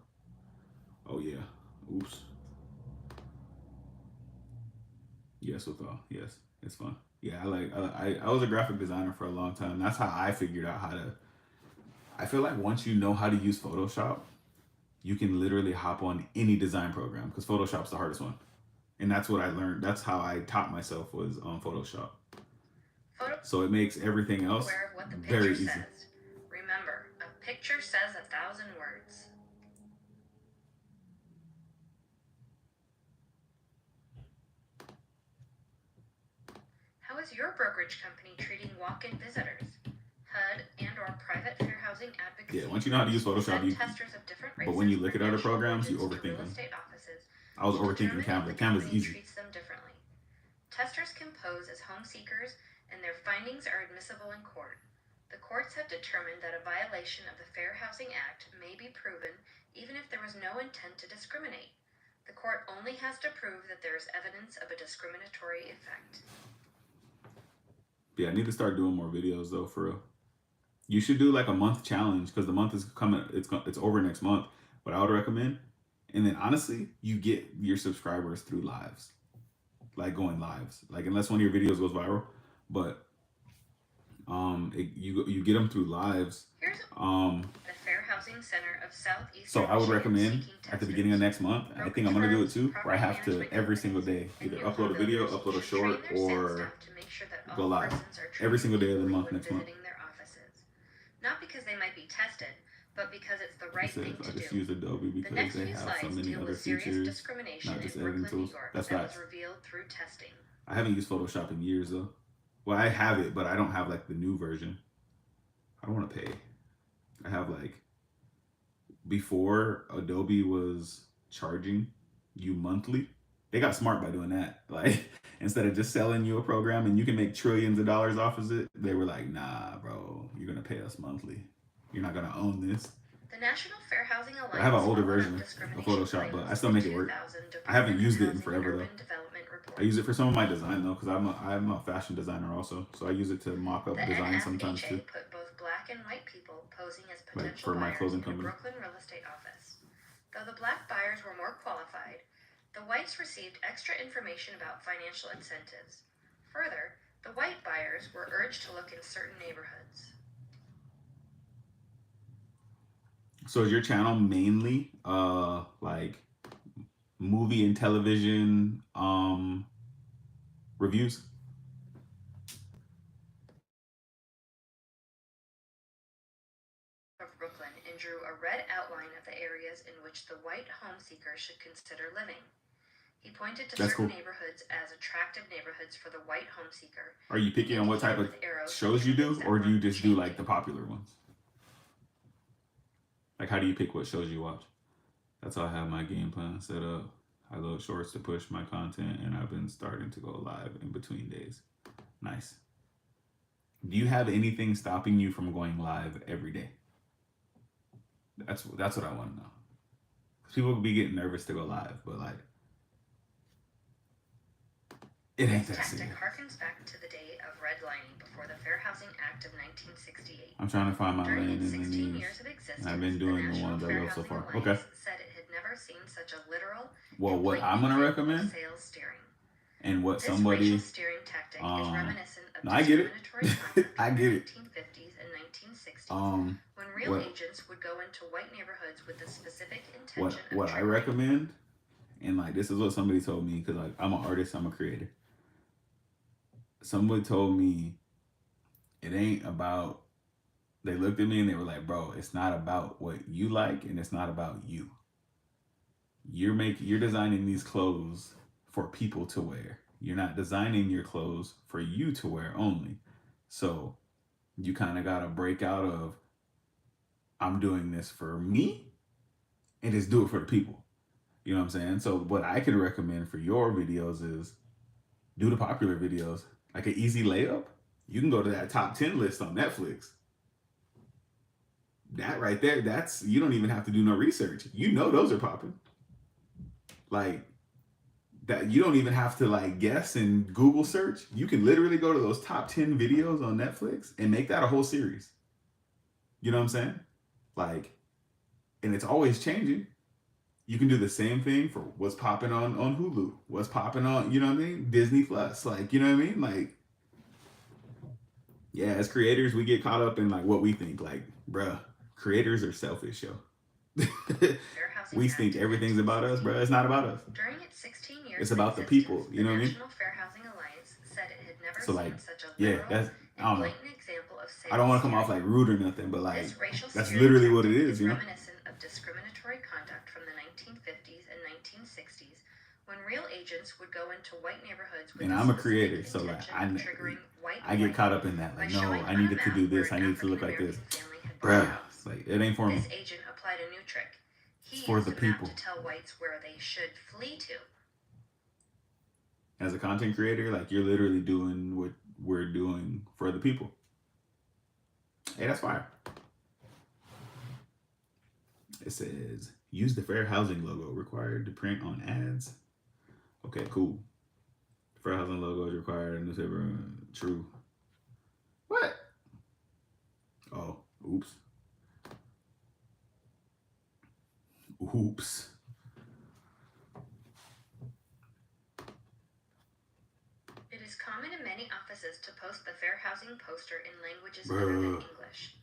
Oh yeah. Oops. Yes, with all. Yes, it's fun. Yeah, I was a graphic designer for a long time. That's how I figured out how to. I feel like once you know how to use Photoshop, you can literally hop on any design program because Photoshop's the hardest one. And that's what I learned. That's how I taught myself was on Photoshop. So it makes everything else aware of what the very picture easy. says. Remember, a picture says 1,000 words. How is your brokerage company treating walk-in visitors? HUD and or private fair housing advocacy. Yeah, once you know how to use Photoshop, send testers of different races but when you look or at other national programs, you origins to overthink real them. estate offices I was to overthinking determine if Canva. the Canva's company easy. treats them differently. Testers can pose as home seekers, and their findings are admissible in court. The courts have determined that a violation of the Fair Housing Act may be proven even if there was no intent to discriminate. The court only has to prove that there is evidence of a discriminatory effect. Yeah, I need to start doing more videos though, for real. You should do like a month challenge because the month is coming. It's over next month. What I would recommend, and then honestly, you get your subscribers through lives, like going lives. Like unless one of your videos goes viral, but you get them through lives. Here's the Fair Housing Center of Southeastern So I would Michigan recommend seeking at the testers. beginning of next month. I think I'm gonna do it too, where I have to Property every single day management either companies upload a and video, new upload a builders should short, train their sales or staff to make sure that go all live persons are every treated single day of the equally month when next month. visiting their offices. Not because they might be tested, but because it's the It right says thing I to just do. use Adobe The because next they few have so slides many deal other with serious features, discrimination not in just editing Brooklyn, New tools. York That's that was facts. revealed through testing. I haven't used Photoshop in years though. Well, I have it, but I don't have like the new version. I don't want to pay. I have like before Adobe was charging you monthly. They got smart by doing that. Like instead of just selling you a program and you can make trillions of dollars off of it, they were like, nah, bro, you're gonna pay us monthly. You're not gonna own this. The National Fair Housing Alliance I have an older followed up version of discrimination Photoshop, but I claims still in make it work. 2000 I haven't Department used of it in Housing forever and though. Urban Development report. I use it for some of my design though, because I'm a fashion designer also. So I use it to mock up The designs sometimes too. NFHA put both black and white people posing as Like potential for my buyers clothing in a company. Brooklyn real estate office. Though the black buyers were more qualified, the whites received extra information about financial incentives. Further, the white buyers were urged to look in certain neighborhoods. So is your channel mainly like movie and television reviews? Of Brooklyn and drew a red outline of the areas in which the white home seeker should consider living. He pointed to That's certain cool. neighborhoods as attractive neighborhoods for the white home seeker. Are you picky on what type of shows you do, or do you just do like the popular ones? Like how do you pick what shows you watch? That's how I have my game plan set up. I load shorts to push my content, and I've been starting to go live in between days. Nice. Do you have anything stopping you from going live every day? That's what I want to know. People will be getting nervous to go live, but like, it ain't that Tactic serious. harkens back to the day of redlining before the Fair Housing Act of 1968. I'm trying to find my During lane its in the 16 news. years of existence, I've been doing the National ones I Fair love so Housing far. Alliance Okay. said it had never seen such a literal Well, and what I'm blatant gonna example of recommend, sales steering. and what This somebody, racial steering tactic is reminiscent of no, I get it. discriminatory conduct I in get the it. 1950s and 1960s, when real what- agents would go into white neighborhoods with the specific intention what of I triggering. recommend, and like this is what somebody told me, because like I'm an artist, I'm a creator. Somebody told me it ain't about. They looked at me and they were like, "Bro, it's not about what you like, and it's not about you. You're designing these clothes for people to wear. You're not designing your clothes for you to wear only. So you kind of gotta break out of I'm doing this for me, and just do it for the people. You know what I'm saying? So what I can recommend for your videos is do the popular videos. Like an easy layup, you can go to that top 10 list on Netflix. That right there, that's, you don't even have to do no research. You know those are popping. Like that, you don't even have to like guess and Google search. You can literally go to those top 10 videos on Netflix and make that a whole series. You know what I'm saying? Like, and it's always changing. You can do the same thing for what's popping on Hulu, what's popping on, you know what I mean? Disney Plus, like, you know what I mean? Like, yeah, as creators, we get caught up in like what we think. Like, bruh, creators are selfish, yo. We think everything's about us, bruh. It's not about us. During its 16 years It's of about the existence, people, you know what I mean? The National Fair Housing Alliance said it had never So seen like, such a yeah, literal that's, I and don't know. blatant example of sales I don't want to come off steering. like rude or nothing, but like, This racial that's steering literally what it tactic is, you know? reminiscent of discriminatory conduct from the 1950s and 1960s, when real agents would go into white neighborhoods with And the I'm a specific creator, so like intention of triggering white I get caught up flight in that. by Like, no, showing I on a needed to map do where this. an I need to look like African-American this. family had bought a Bruh, house. like it ain't for me. This agent applied a new trick. He It's for used the a map people. to tell whites where they should flee to. As a content creator, like you're literally doing what we're doing for the people. Hey, that's fire. It says, use the fair housing logo required to print on ads. Okay, cool. Fair housing logo is required in newspaper. True. What? Oh, oops. Oops. It is common in many offices to post the fair housing poster in languages other than English.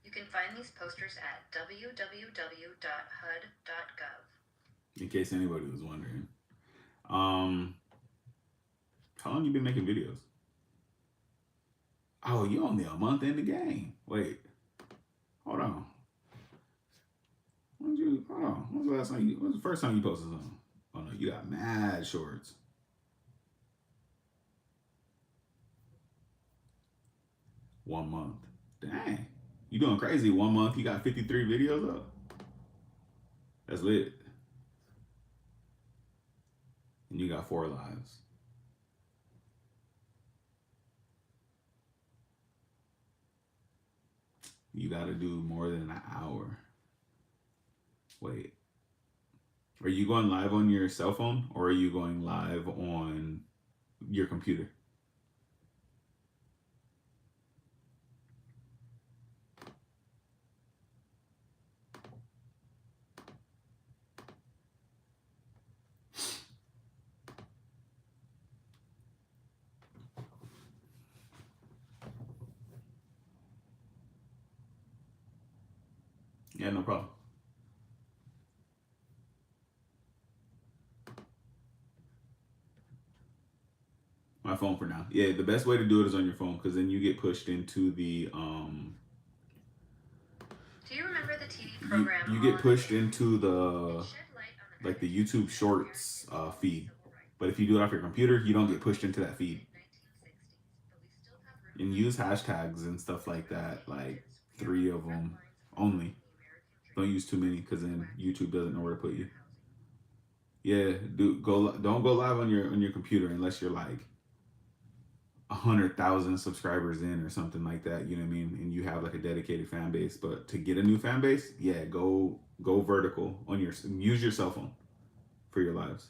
You can find these posters at www.hud.gov. In case anybody was wondering. How long you been making videos? Oh, you only a month in the game. Wait. Hold on. Hold on. When's the first time you posted something? Oh no, you got mad shorts. One month. Dang. You doing crazy. 1 month, you got 53 videos up. That's lit. And you got 4 lives. You got to do more than an hour. Wait. Are you going live on your cell phone or are you going live on your computer? Yeah, no problem. My phone for now. Yeah, the best way to do it is on your phone because then you get pushed into the Do you remember the TV program? You get pushed into the like the YouTube Shorts feed. But if you do it off your computer, you don't get pushed into that feed. And use hashtags and stuff like that, like 3 of them only. Don't use too many because then YouTube doesn't know where to put you. Yeah, don't go live on your computer unless you're like 100,000 subscribers in or something like that. You know what I mean? And you have like a dedicated fan base. But to get a new fan base, yeah, go vertical on use your cell phone for your lives.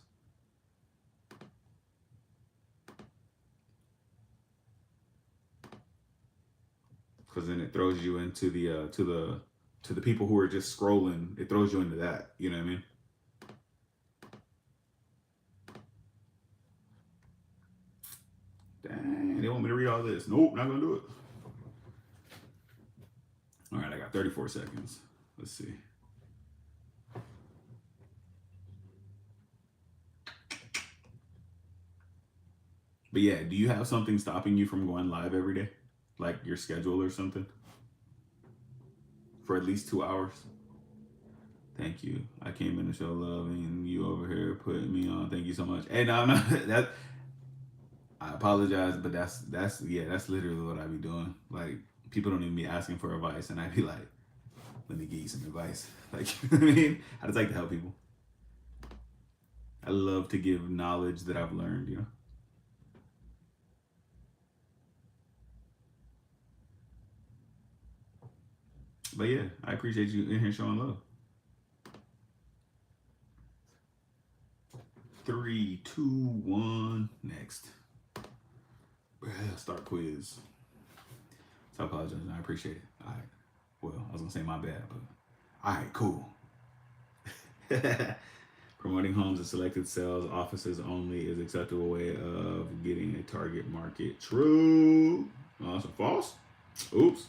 Because then it throws you into the to the people who are just scrolling. It throws you into that. You know what I mean? Dang, they want me to read all this. Nope, not gonna do it. All right, I got 34 seconds. Let's see. But yeah, do you have something stopping you from going live every day? Like your schedule or something? For at least 2 hours? Thank you. I came in to show love and you over here putting me on. Thank you so much. Hey, no, that I apologize, but that's literally what I be doing. Like people don't even be asking for advice and I be like, let me give you some advice. Like, you know what I mean? I just like to help people. I love to give knowledge that I've learned, you know? But yeah, I appreciate you in here showing love. 3, 2, 1, next. Start quiz. So I apologize. I appreciate it. All right. Well, I was gonna say my bad, but all right, cool. Promoting homes in selected sales offices only is acceptable way of getting a target market. True. Oh, that's a false. Oops.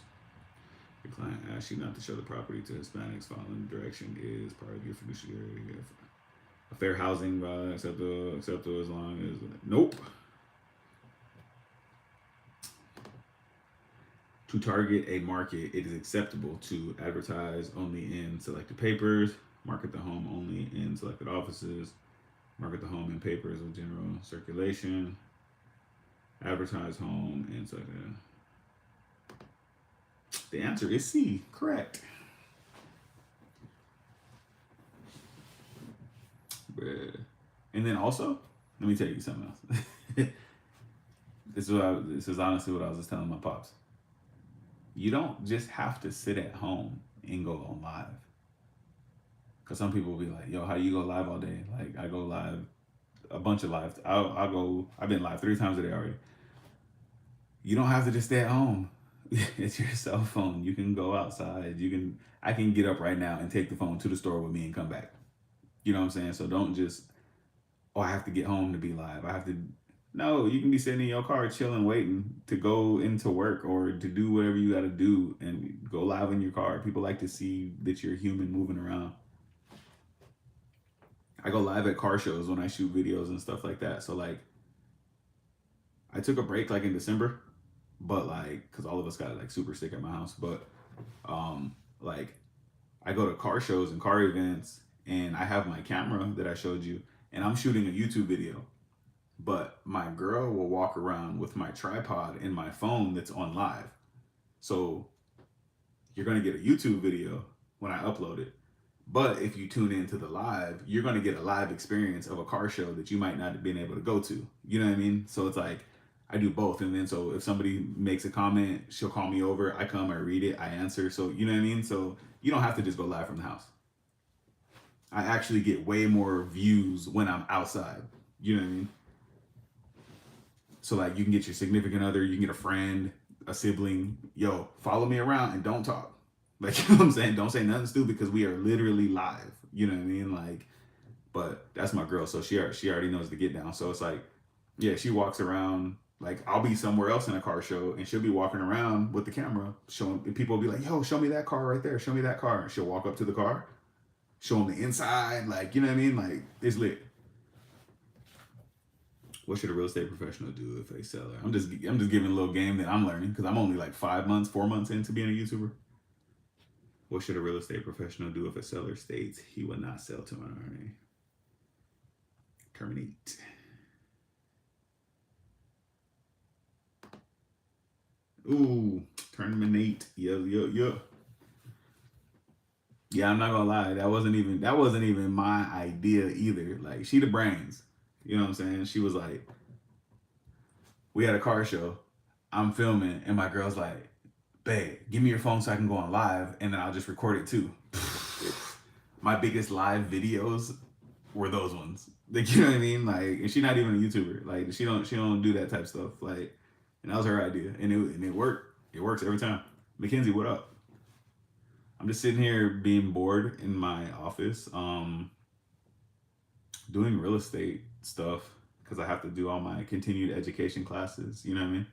The client asks you not to show the property to Hispanics. Following direction is part of your fiduciary. A fair housing acceptable as long as nope. To target a market, it is acceptable to advertise only in selected papers, market the home only in selected offices, Market the home in papers of general circulation. Advertise home and so the answer is C. Correct. And then also, let me tell you something else. This is honestly what I was just telling my pops. You don't just have to sit at home and go on live. Cause some people will be like, "Yo, how do you go live all day?" Like I go live, a bunch of live. I've been live 3 times a day already. You don't have to just stay at home. It's your cell phone. You can go outside. I can get up right now and take the phone to the store with me and come back. You know what I'm saying? So don't just, oh, I have to get home to be live. No, you can be sitting in your car chilling, waiting to go into work or to do whatever you got to do and go live in your car. People like to see that you're human moving around. I go live at car shows when I shoot videos and stuff like that. So like, I took a break like in December, but like, cause all of us got like super sick at my house, but like I go to car shows and car events and I have my camera that I showed you and I'm shooting a YouTube video, but my girl will walk around with my tripod and my phone that's on live. So you're going to get a YouTube video when I upload it. But if you tune into the live, you're going to get a live experience of a car show that you might not have been able to go to. You know what I mean? So it's like, I do both. And then so if somebody makes a comment, she'll call me over. I come, I read it, I answer. So, you know what I mean? So you don't have to just go live from the house. I actually get way more views when I'm outside. You know what I mean? So like you can get your significant other, you can get a friend, a sibling. Yo, follow me around and don't talk. Like, you know what I'm saying? Don't say nothing stupid because we are literally live. You know what I mean? Like, but that's my girl. So she already knows the get down. So it's like, yeah, she walks around. Like I'll be somewhere else in a car show and she'll be walking around with the camera showing, and people will be like, yo, show me that car right there. Show me that car. And she'll walk up to the car, show them the inside. Like, you know what I mean? Like it's lit. What should a real estate professional do if a seller? I'm just giving a little game that I'm learning because I'm only like 4 months into being a YouTuber. What should a real estate professional do if a seller states he will not sell to minority? Terminate. Ooh, terminate. Yeah. Yeah, I'm not gonna lie. That wasn't even my idea either. Like she the brains. You know what I'm saying? She was like, we had a car show. I'm filming, and my girl's like, babe, give me your phone so I can go on live, and then I'll just record it too. My biggest live videos were those ones. Like, you know what I mean? Like, and she's not even a YouTuber. Like, she don't do that type of stuff. Like, and that was her idea, and it worked. It works every time. Mackenzie, what up? I'm just sitting here being bored in my office, doing real estate stuff because I have to do all my continued education classes. You know what I mean?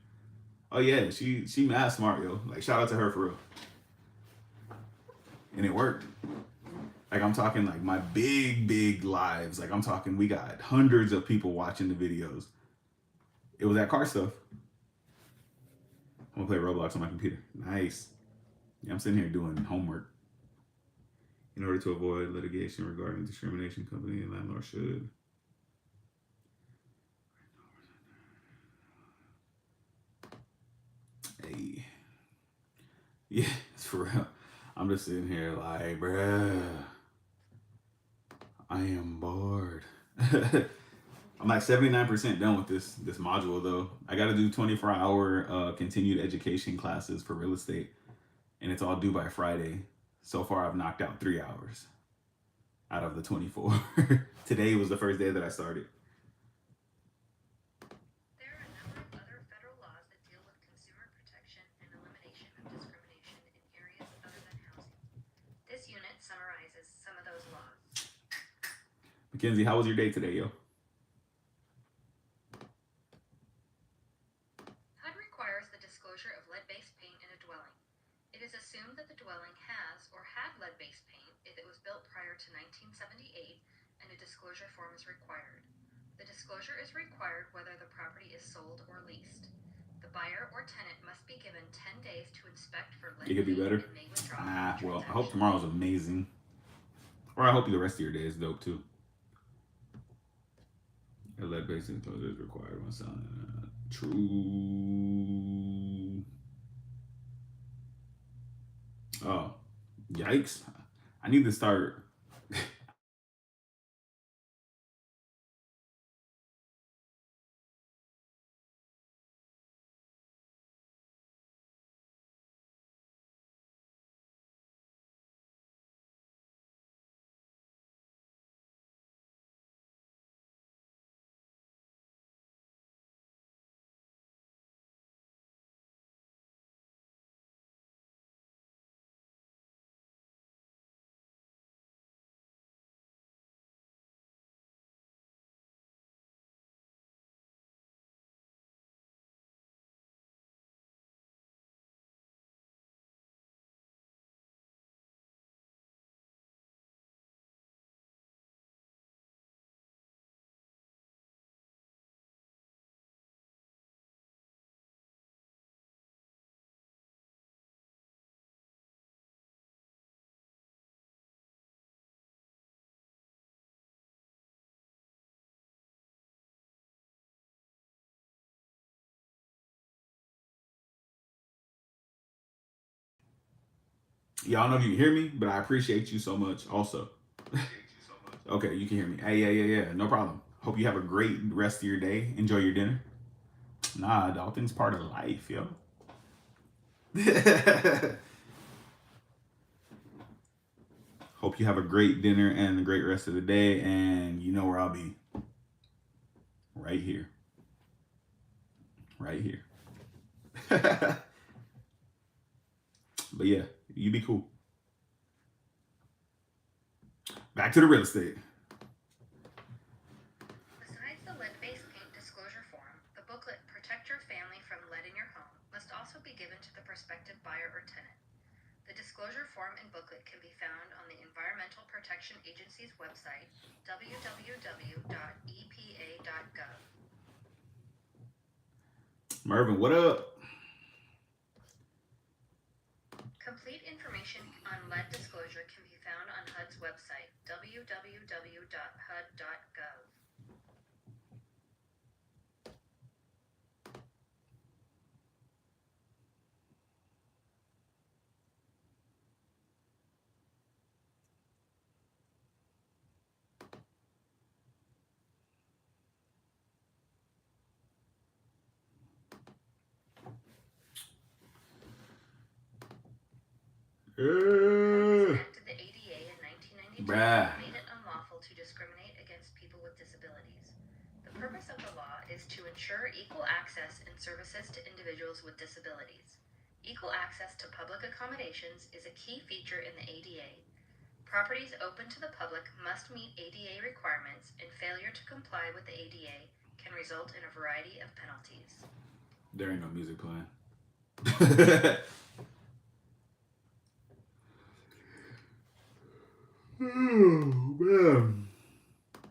Oh yeah, she mad smart, yo. Like shout out to her for real. And it worked. Like I'm talking like my big lives. Like I'm talking we got hundreds of people watching the videos. It was that car stuff. I'm gonna play Roblox on my computer. Nice. Yeah, I'm sitting here doing homework. In order to avoid litigation regarding discrimination, company and landlord should. Hey. Yeah, it's for real. I'm just sitting here like, bruh, I am bored. I'm like 79% done with this module though. I got to do 24-hour continued education classes for real estate, and it's all due by Friday. So far, I've knocked out 3 hours out of the 24. Today was the first day that I started. There are a number of other federal laws that deal with consumer protection and elimination of discrimination in areas other than housing. This unit summarizes some of those laws. Mackenzie, how was your day today, yo? HUD requires the disclosure of lead-based paint in a dwelling. It is assumed that the dwelling has or had lead-based paint if it was built prior to 1978, and a disclosure form is required. The disclosure is required whether the property is sold or leased. The buyer or tenant must be given 10 days to inspect for lead It could be better. and may withdraw Well, I hope tomorrow's amazing. Or I hope the rest of your day is dope too. Basic closure is required when selling. True. Oh, yikes! I need to start. Y'all know if you can hear me, but I appreciate you so much. Also, okay, you can hear me. Hey, yeah. No problem. Hope you have a great rest of your day. Enjoy your dinner. Nah, adulting's part of life, yo. Hope you have a great dinner and a great rest of the day. And you know where I'll be. Right here. Right here. But yeah, you be cool. Back to the real estate. Besides the lead-based paint disclosure form, the booklet Protect Your Family from Lead in Your Home must also be given to the prospective buyer or tenant. The disclosure form and booklet can be found on the Environmental Protection Agency's website, www.epa.gov. Mervin, what up? Complete information on lead disclosure can be found on HUD's website, www.hud.gov. Enacted the ADA in 1992 made it unlawful to discriminate against people with disabilities. The purpose of the law is to ensure equal access and services to individuals with disabilities. Equal access to public accommodations is a key feature in the ADA. Properties open to the public must meet ADA requirements, and failure to comply with the ADA can result in a variety of penalties. There ain't no music playing. Oh, man.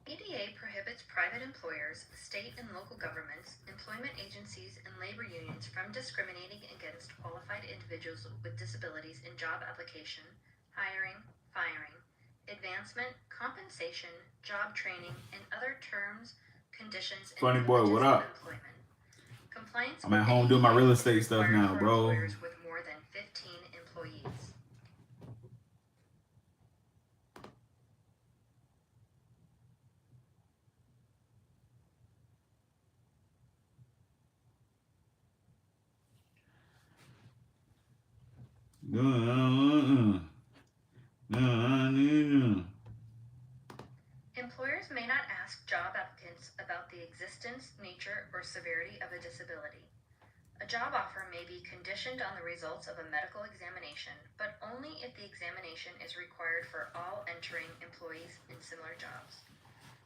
ADA prohibits private employers, state and local governments, employment agencies, and labor unions from discriminating against qualified individuals with disabilities in job application, hiring, firing, advancement, compensation, job training, and other terms, conditions, and Funny boy, what privileges of up? employment. Compliance I'm at with home the doing my ADA real is estate stuff required now, for bro. employers with more than 15 employees. Employers may not ask job applicants about the existence, nature, or severity of a disability. A job offer may be conditioned on the results of a medical examination, but only if the examination is required for all entering employees in similar jobs.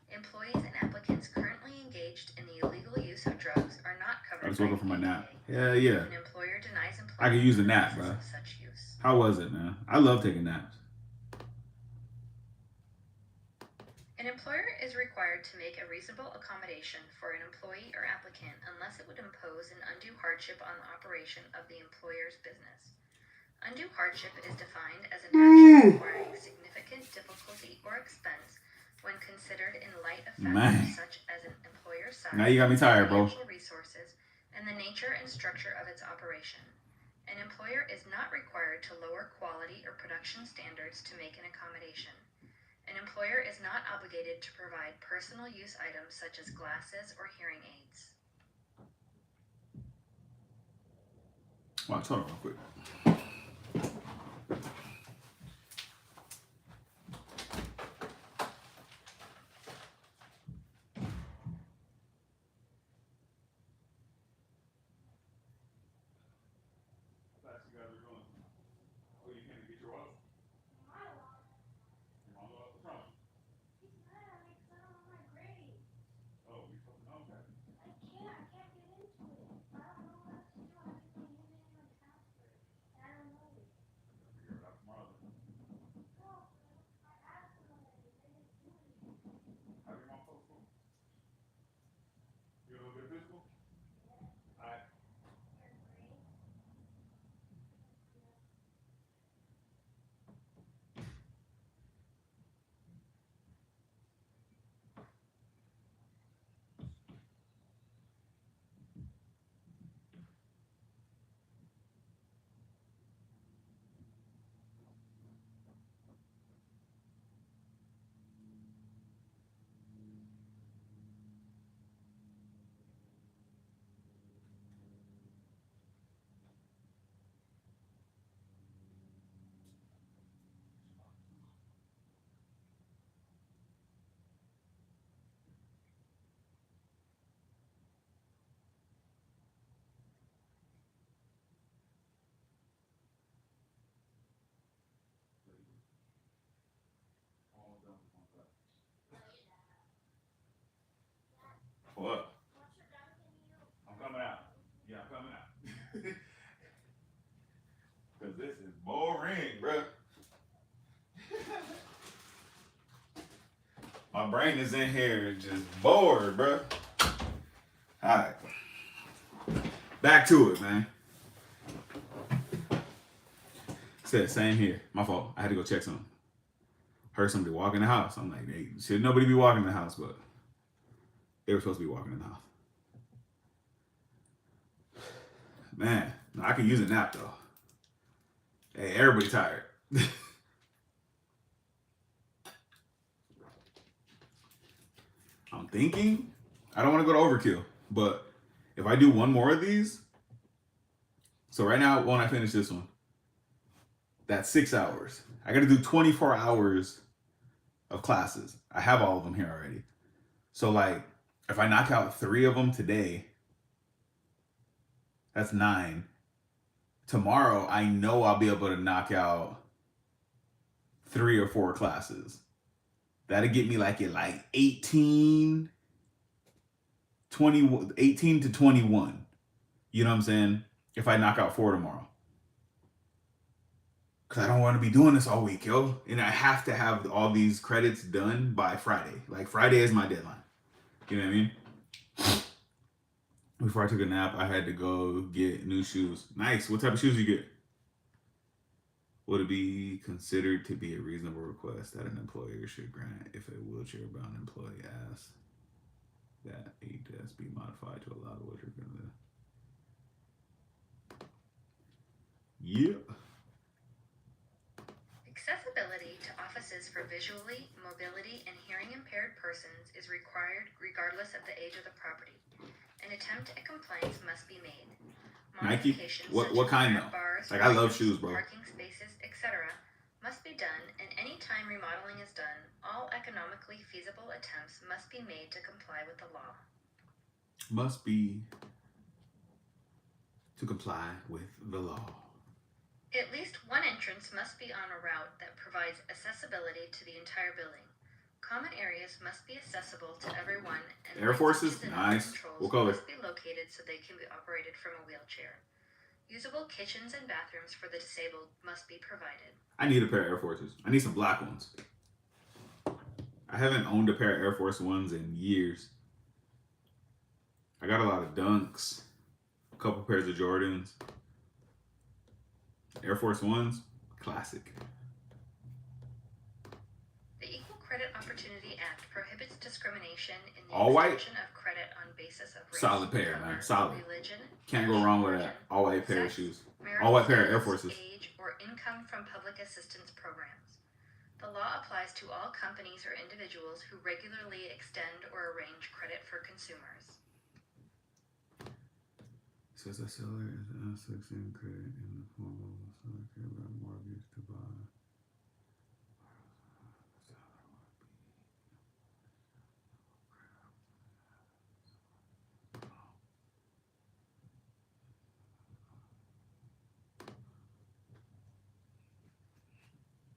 Employees and applicants currently engaged in the illegal use of drugs are not I covered just by woke up from the my nap. ADA. Yeah, yeah. An employer denies employment I could use a on the nap, basis bro. of such use. How was it, man? I love taking naps. An employer is required to make a reasonable accommodation for an employee or applicant unless it would impose an undue hardship on the operation of the employer's business. Undue hardship is defined as an action requiring significant difficulty or expense when considered in light of factors such as an employer's employer's size, Now you got me tired, bro. financial resources, and the nature and structure of its operation. An employer is not required to lower quality or production standards to make an accommodation. An employer is not obligated to provide personal use items such as glasses or hearing aids. Watch, hold on real quick. What? I'm coming out. Yeah, I'm coming out. Cause this is boring, bro. My brain is in here just bored, bro. Alright. Back to it, man. Said same here. My fault. I had to go check something. Heard somebody walk in the house. I'm like, hey, should nobody be walking in the house, but they were supposed to be walking in the house. Man, I could use a nap though. Hey, everybody tired. I'm thinking, I don't want to go to overkill, but if I do one more of these, so right now when I finish this one, that's 6 hours. I got to do 24 hours of classes. I have all of them here already. So like, if I knock out 3 of them today, that's 9. Tomorrow, I know I'll be able to knock out 3 or 4 classes. That'll get me like 18 to 21. You know what I'm saying? If I knock out 4 tomorrow. Because I don't want to be doing this all week, yo. And I have to have all these credits done by Friday. Like, Friday is my deadline. You know what I mean? Before I took a nap, I had to go get new shoes. Nice. What type of shoes you get? Would it be considered to be a reasonable request that an employer should grant if a wheelchair-bound employee asks that a desk be modified to allow the wheelchair to live? Yeah. Accessibility to offices for visually, mobility, and hearing impaired persons is required regardless of the age of the property. An attempt at compliance must be made. Nike? Modifications What such as kind grab though? bars, Like, I love ramps, shoes, bro. parking spaces, etc. must be done, and any time remodeling is done, all economically feasible attempts must be made to comply with the law. Must be to comply with the law. At least one entrance must be on a route that provides accessibility to the entire building. Common areas must be accessible to everyone, and Air light Forces? switches and other Nice. controls What color? must be located so they can be operated from a wheelchair. Usable kitchens and bathrooms for the disabled must be provided. I need a pair of Air Forces. I need some black ones. I haven't owned a pair of Air Force Ones in years. I got a lot of Dunks, a couple pairs of Jordans. Air Force Ones, classic. The Equal Credit Opportunity Act prohibits discrimination in the All white? extension of credit on basis of race, Solid pair, color, man. Solid. religion, Can't go national wrong with origin, that. All white pair of sex, shoes. marital All white pair of Air status, Forces. age, or income from public assistance programs. The law applies to all companies or individuals who regularly extend or arrange credit for consumers. Says a seller is accessing credit in the form of a seller can buy mortgage to buy.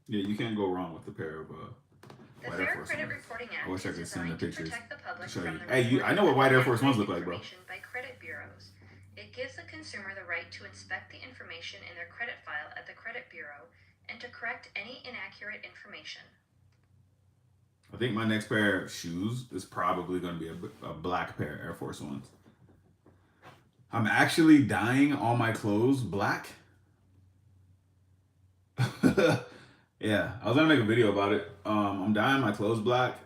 Yeah, you can't go wrong with the pair of The white Fair Air Force Credit Ones. Reporting I Act wish I is could send the designed to pictures protect the public to show from you. the Hey, I know what white Air Force Ones look like, bro. information by credit bureaus. It gives the consumer the right to inspect the information in their credit file at the credit bureau and to correct any inaccurate information. I think my next pair of shoes is probably going to be a black pair of Air Force Ones. I'm actually dyeing all my clothes black. Yeah, I was gonna make a video about it. I'm dyeing my clothes black,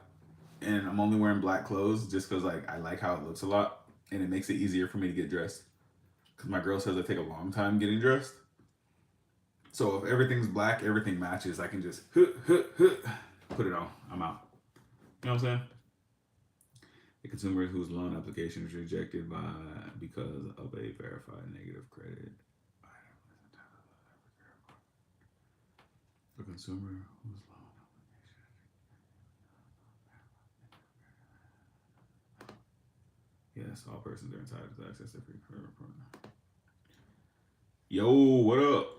and I'm only wearing black clothes just because like I like how it looks a lot, and it makes it easier for me to get dressed. Because my girl says I take a long time getting dressed. So if everything's black, everything matches. I can just put it on. I'm out. You know what I'm saying? A consumer whose loan application is rejected because of a verified negative credit. A consumer whose loan application. Yes, all persons are entitled to access to free credit report. Yo, what up?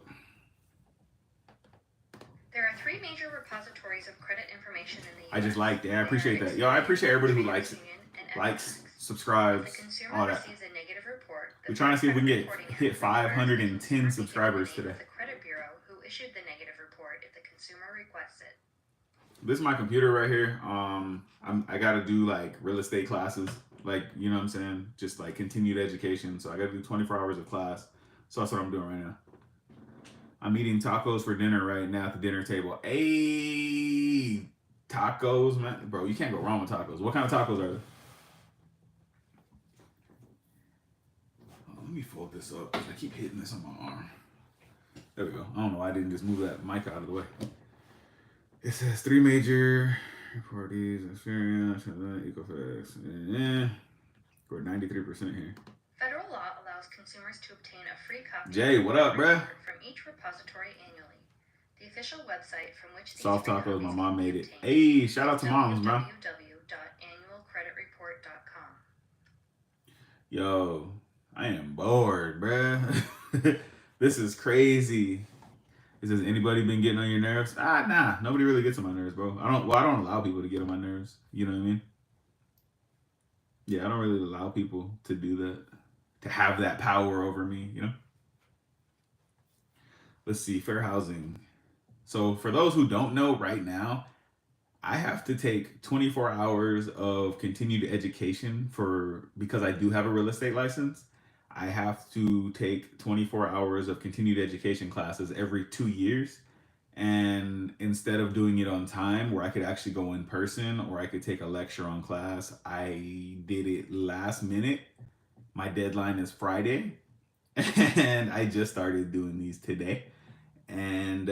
There are 3 major repositories of credit information in the US. I just liked it. I appreciate that. Yo, I appreciate everybody who likes it. Likes, subscribes, all that. We're trying to see if we can hit 510 subscribers today. The credit bureau who issued the negative report if the consumer requests it. This is my computer right here. I gotta do like real estate classes, like you know what I'm saying, just like continued education. So I gotta do 24 hours of class. So that's what I'm doing right now. I'm eating tacos for dinner right now at the dinner table. Hey, tacos, man, bro, you can't go wrong with tacos. What kind of tacos are they? Let me fold this up because I keep hitting this on my arm. There we go. I don't know why I didn't just move that mic out of the way. It says 3 major parties, experience, Equifax. We're 93% here. Federal law allows consumers to obtain a free copy Jay, what up, bruh? From each repository annually. The official website from which these Soft free tacos, copies my can mom be made it. obtained Hey, shout out is to moms, bro. www.annualcreditreport.com. Yo, I am bored, bruh. This is crazy. Is this anybody been getting on your nerves? Nah. Nobody really gets on my nerves, bro. I don't allow people to get on my nerves. You know what I mean? Yeah, I don't really allow people to do that, to have that power over me, you know? Let's see, fair housing. So for those who don't know right now, I have to take 24 hours of continued education because I do have a real estate license. I have to take 24 hours of continued education classes every 2 years. And instead of doing it on time where I could actually go in person or I could take a lecture on class, I did it last minute. My deadline is Friday. And I just started doing these today. And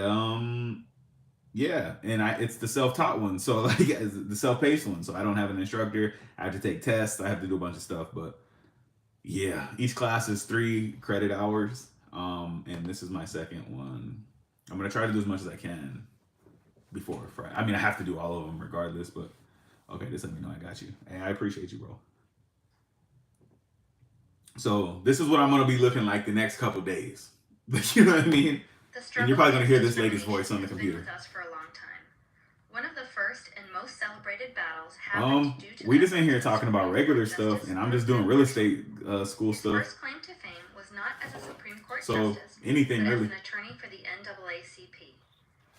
yeah, and it's the self-taught one. So like the self-paced one. So I don't have an instructor. I have to take tests. I have to do a bunch of stuff, but yeah, each class is 3 credit hours. And this is my second one. I'm going to try to do as much as I can before Friday. I mean, I have to do all of them regardless, but okay, just let me know I got you. Hey, I appreciate you, bro. So this is what I'm going to be looking like the next couple days. You know what I mean? And you're probably going to hear this lady's voice on the computer. With us for a long time. One of the first and most celebrated battles happened due to we just in here talking about regular stuff, and I'm just doing real estate school His stuff. first claim to fame was not as a Supreme Court So justice, anything but really. as an attorney for the NAACP.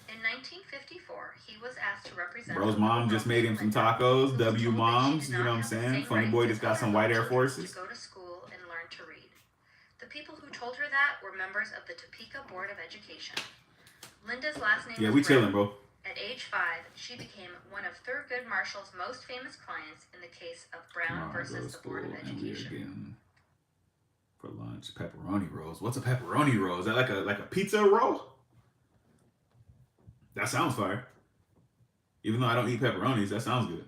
In 1954, he was asked to represent. Bro's mom just made him some tacos. W moms, you know what I'm saying? Funny boy just got some white Air Forces. To go to school and learn to read. The people who told her that were members of the Topeka Board of Education. Linda's last name Yeah, is we Brown, chilling, bro. At age 5, she became one of Thurgood Marshall's most famous clients in the case of Brown Tomorrow I go versus to the Board of school and we are Education. getting for lunch pepperoni rolls. What's a pepperoni roll? Is that like a pizza roll? That sounds fire. Even though I don't eat pepperonis, that sounds good.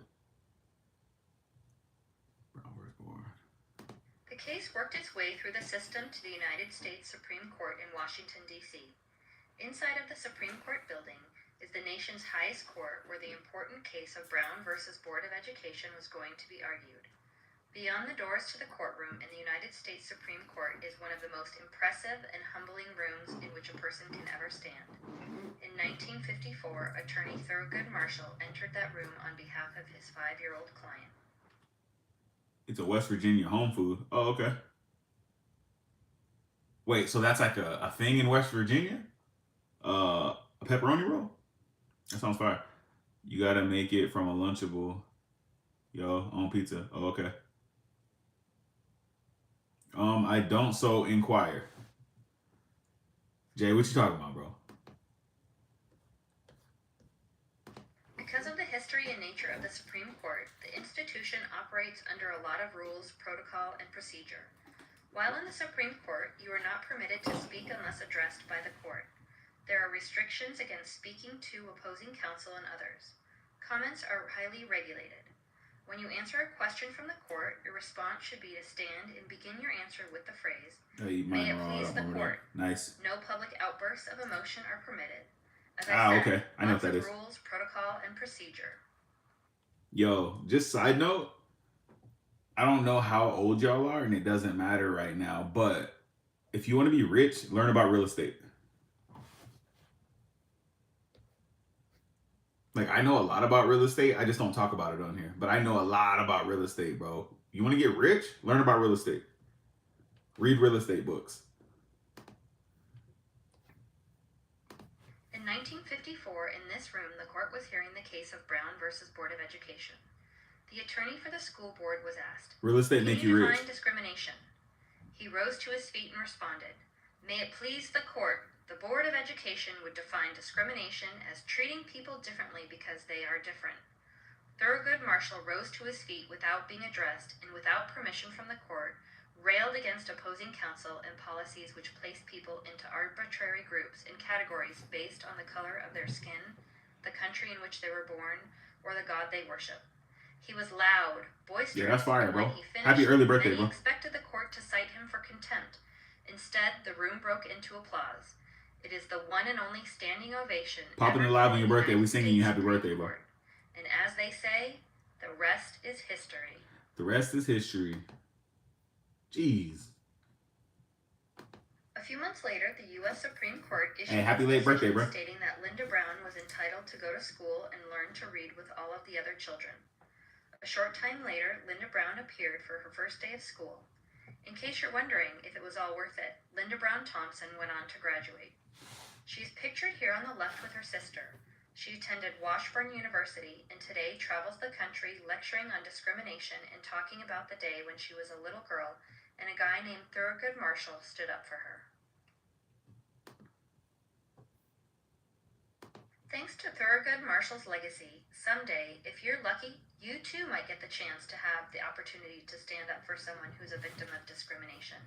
Brown versus Board. The case worked its way through the system to the United States Supreme Court in Washington, D.C. Inside of the Supreme Court building is the nation's highest court where the important case of Brown versus Board of Education was going to be argued. Beyond the doors to the courtroom in the United States Supreme Court is one of the most impressive and humbling rooms in which a person can ever stand. In 1954, attorney Thurgood Marshall entered that room on behalf of his 5-year-old client. It's a West Virginia home food. Oh, okay. Wait, so that's like a thing in West Virginia? A pepperoni roll? That sounds fire. You gotta make it from a Lunchable. Yo, on pizza. Oh, okay. I don't so inquire. Jay, what you talking about, bro? Because of the history and nature of the Supreme Court, the institution operates under a lot of rules, protocol, and procedure. While in the Supreme Court, you are not permitted to speak unless addressed by the court. There are restrictions against speaking to opposing counsel and others. Comments are highly regulated. When you answer a question from the court, your response should be to stand and begin your answer with the phrase, "May it please the court." Nice. No public outbursts of emotion are permitted. As I said, okay. I know what lots that of is. rules, protocol, and procedure. Yo, just side note, I don't know how old y'all are, and it doesn't matter right now, but if you want to be rich, learn about real estate. Like, I know a lot about real estate. I just don't talk about it on here. But I know a lot about real estate, bro. You want to get rich? Learn about real estate. Read real estate books. In 1954, in this room, the court was hearing the case of Brown versus Board of Education. The attorney for the school board was asked, Real estate "Can make you you rich." define discrimination?" He rose to his feet and responded, "May it please the court, the Board of Education would define discrimination as treating people differently because they are different." Thurgood Marshall rose to his feet without being addressed and without permission from the court, railed against opposing counsel and policies which placed people into arbitrary groups and categories based on the color of their skin, the country in which they were born, or the god they worship. He was loud, boisterous, Yeah, that's fire, and when bro. he finished, Happy early birthday, many bro. expected the court to cite him for contempt. Instead, the room broke into applause. It is the one and only standing ovation. Popping it live on your birthday. We singing you happy birthday, bro. And as they say, the rest is history. The rest is history. Jeez. A few months later, the U.S. Supreme Court issued Hey, happy its late birthday, decision bro. stating that Linda Brown was entitled to go to school and learn to read with all of the other children. A short time later, Linda Brown appeared for her first day of school. In case you're wondering if it was all worth it, Linda Brown Thompson went on to graduate. She's pictured here on the left with her sister. She attended Washburn University and today travels the country lecturing on discrimination and talking about the day when she was a little girl and a guy named Thurgood Marshall stood up for her. Thanks to Thurgood Marshall's legacy, someday, if you're lucky, you too might get the chance to have the opportunity to stand up for someone who's a victim of discrimination.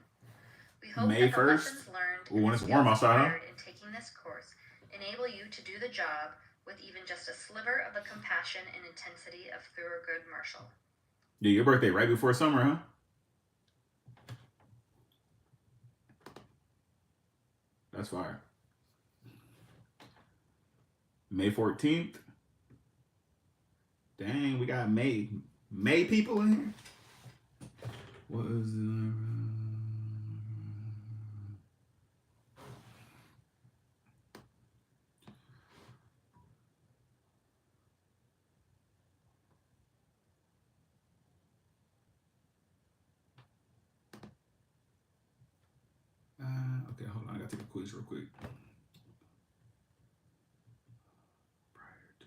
We hope May that 1st? the lessons learned Ooh, when and it's the warm skills outside, huh? acquired in taking this course enable you to do the job with even just a sliver of the compassion and intensity of Thurgood Marshall. Yeah, your birthday right before summer, huh? That's fire. May 14th. Dang, we got May people in here. What is okay, hold on. I gotta take a quiz real quick. Prior to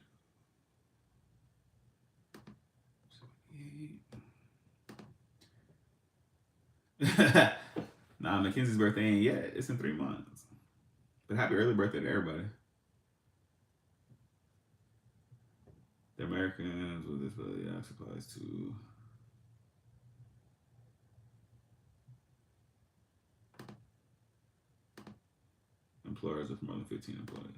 78. Nah, Mackenzie's birthday ain't yet. It's in 3 months. But happy early birthday to everybody. Americans with disability act applies to employers with more than 15 employees.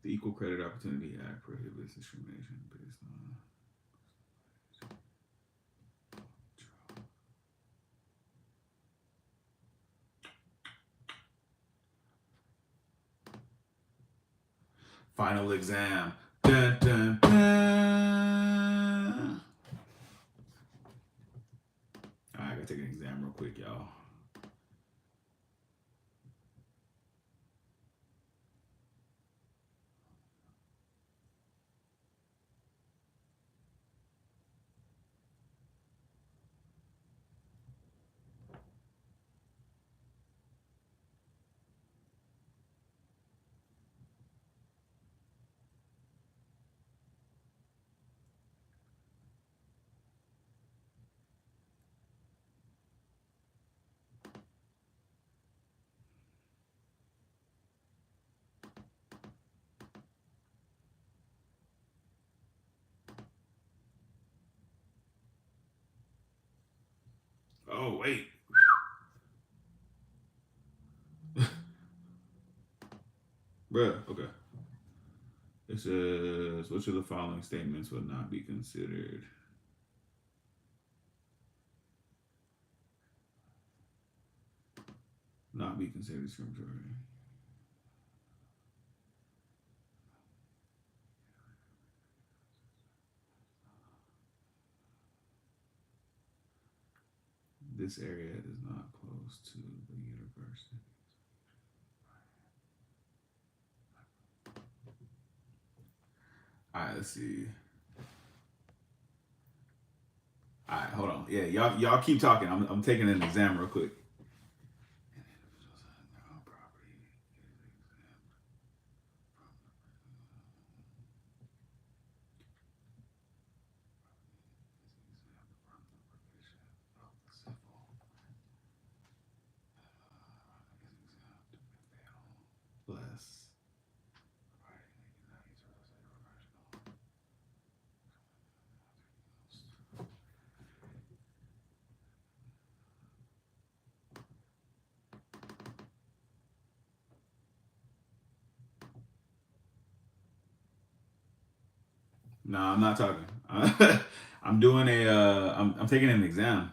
The Equal Credit Opportunity Act prohibits discrimination based on final exam. Dun, dun, dun. Alright, I gotta take an exam real quick, y'all. Oh, wait. Bruh, okay. It says, which of the following statements would not be considered? Not be considered discriminatory. This area is not close to the university. All right, let's see. All right, hold on. Yeah, y'all keep talking. I'm taking an exam real quick. Bless. No, I'm not talking. I'm doing I'm taking an exam.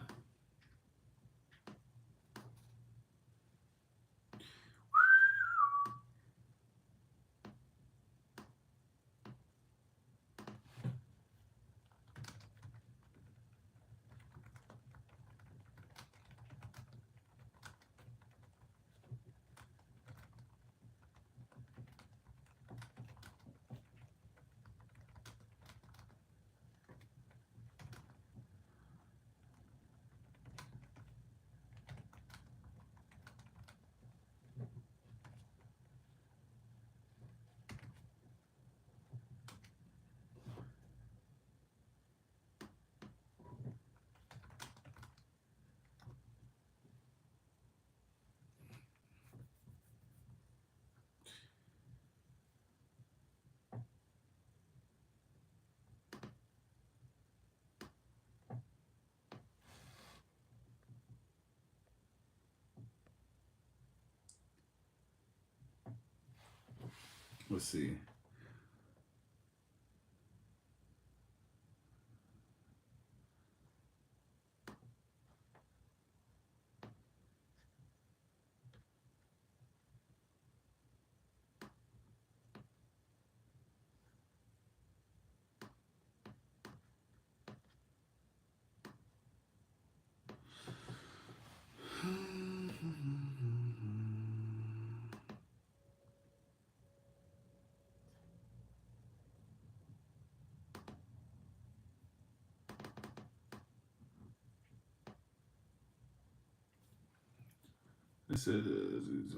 Let's see. This is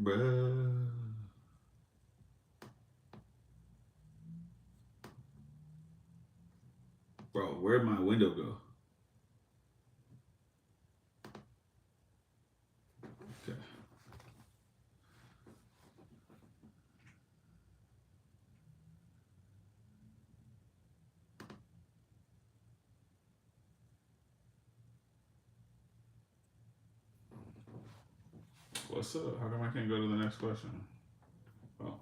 Bruh. Bro, where'd my window go? Okay. What's up? How come I can't go to the next question? Oh.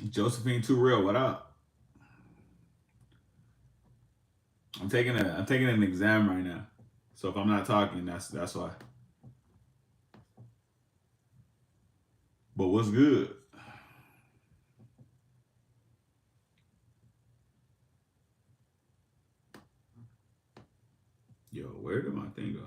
Josephine Too Real, what up? I'm taking an exam right now. So if I'm not talking, that's why. But what's good? Yo, where did my thing go?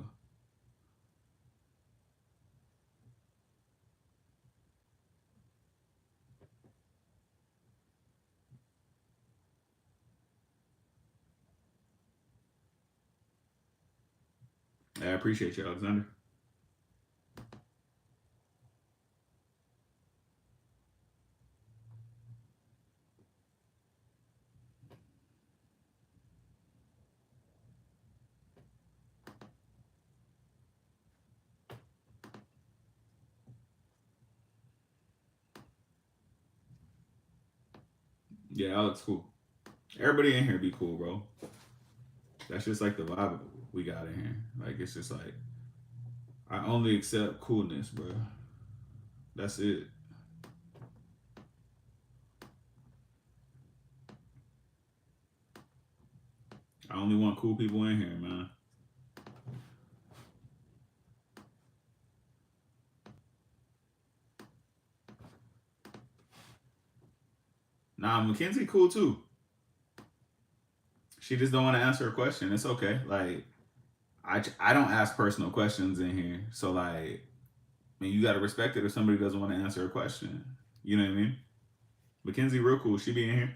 I appreciate you, Alexander. Yeah, Alex, cool. Everybody in here be cool, bro. That's just like the vibe we got in here. Like it's just like I only accept coolness, bro. That's it. I only want cool people in here, man. Nah, Mackenzie cool too. She just don't want to answer a question. It's okay. Like I don't ask personal questions in here. So like, I mean, you gotta respect it if somebody doesn't want to answer a question. You know what I mean? Mackenzie real cool. She be in here.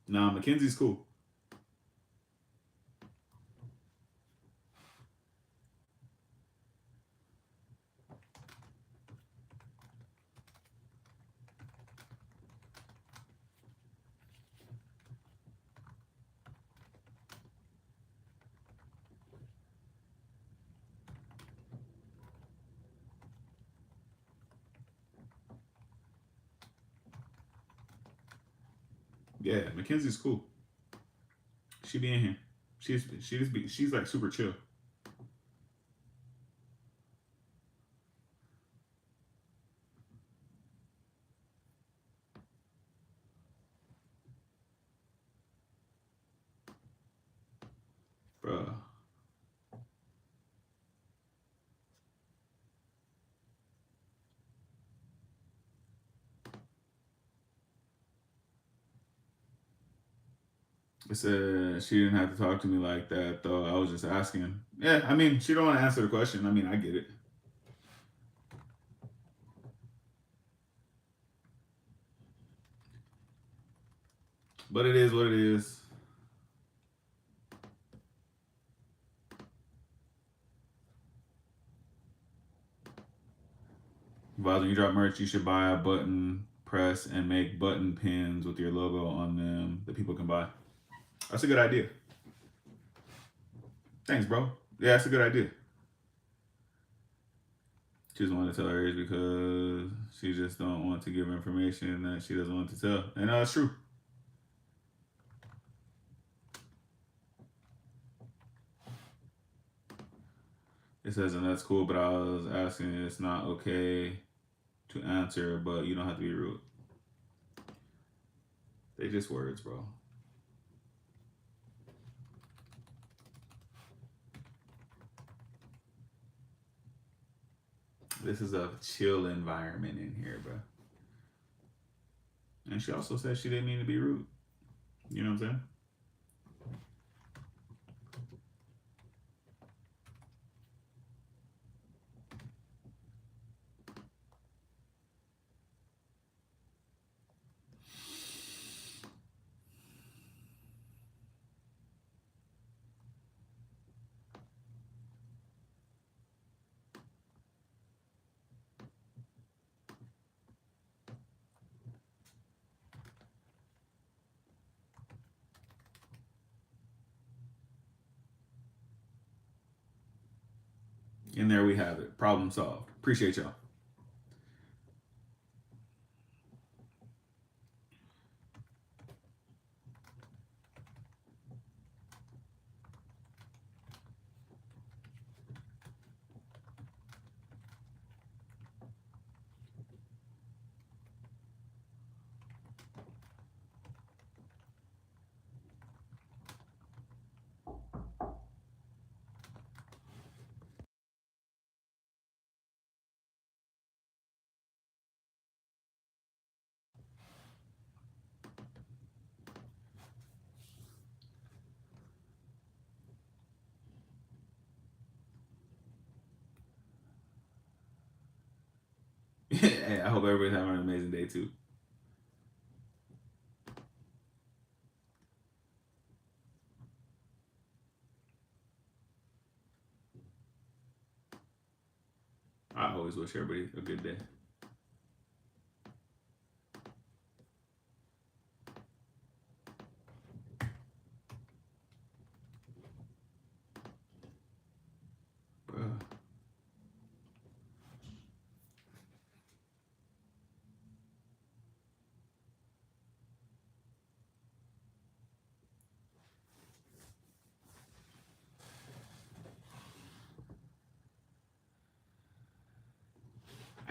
Nah, Mackenzie's cool. Yeah, Mackenzie's cool. She be in here. She's like super chill. Bruh. It said she didn't have to talk to me like that though. I was just asking. Yeah, I mean, she don't want to answer the question. I mean, I get it. But it is what it is. Vaz, when you drop merch, you should buy a button press and make button pins with your logo on them that people can buy. That's a good idea. Thanks, bro. Yeah, that's a good idea. She doesn't want to tell her age because she just don't want to give information that she doesn't want to tell. And that's true. It says, and that's cool, but I was asking, it's not okay to answer, but you don't have to be rude. They just words, bro. This is a chill environment in here, bro. And she also said she didn't mean to be rude. You know what I'm saying? And there we have it. Problem solved. Appreciate y'all. Hey, I hope everybody's having an amazing day too. I always wish everybody a good day. Bruh.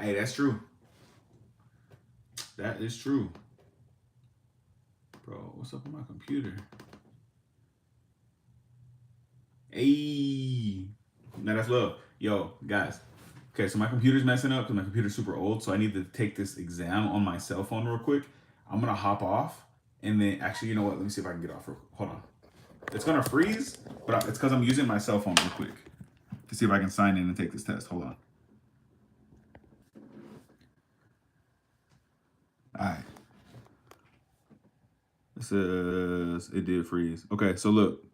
Hey, that's true. That is true. Bro, what's up with my computer? Hey. Now that's love. Yo, guys. Okay, so my computer's messing up because my computer's super old, so I need to take this exam on my cell phone real quick. I'm gonna hop off, and then actually, you know what? Let me see if I can get off. Hold on. It's gonna freeze, but it's because I'm using my cell phone real quick to see if I can sign in and take this test. Hold on. All right. It says it did freeze. Okay, so look,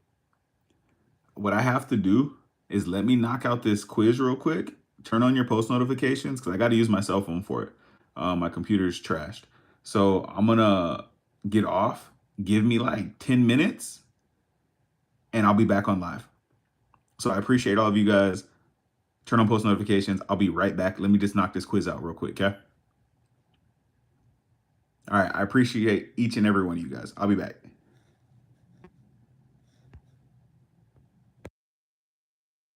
what I have to do is let me knock out this quiz real quick. Turn on your post notifications because I got to use my cell phone for it. My computer's trashed. So I'm going to get off. Give me like 10 minutes and I'll be back on live. So I appreciate all of you guys. Turn on post notifications. I'll be right back. Let me just knock this quiz out real quick, okay? All right. I appreciate each and every one of you guys. I'll be back.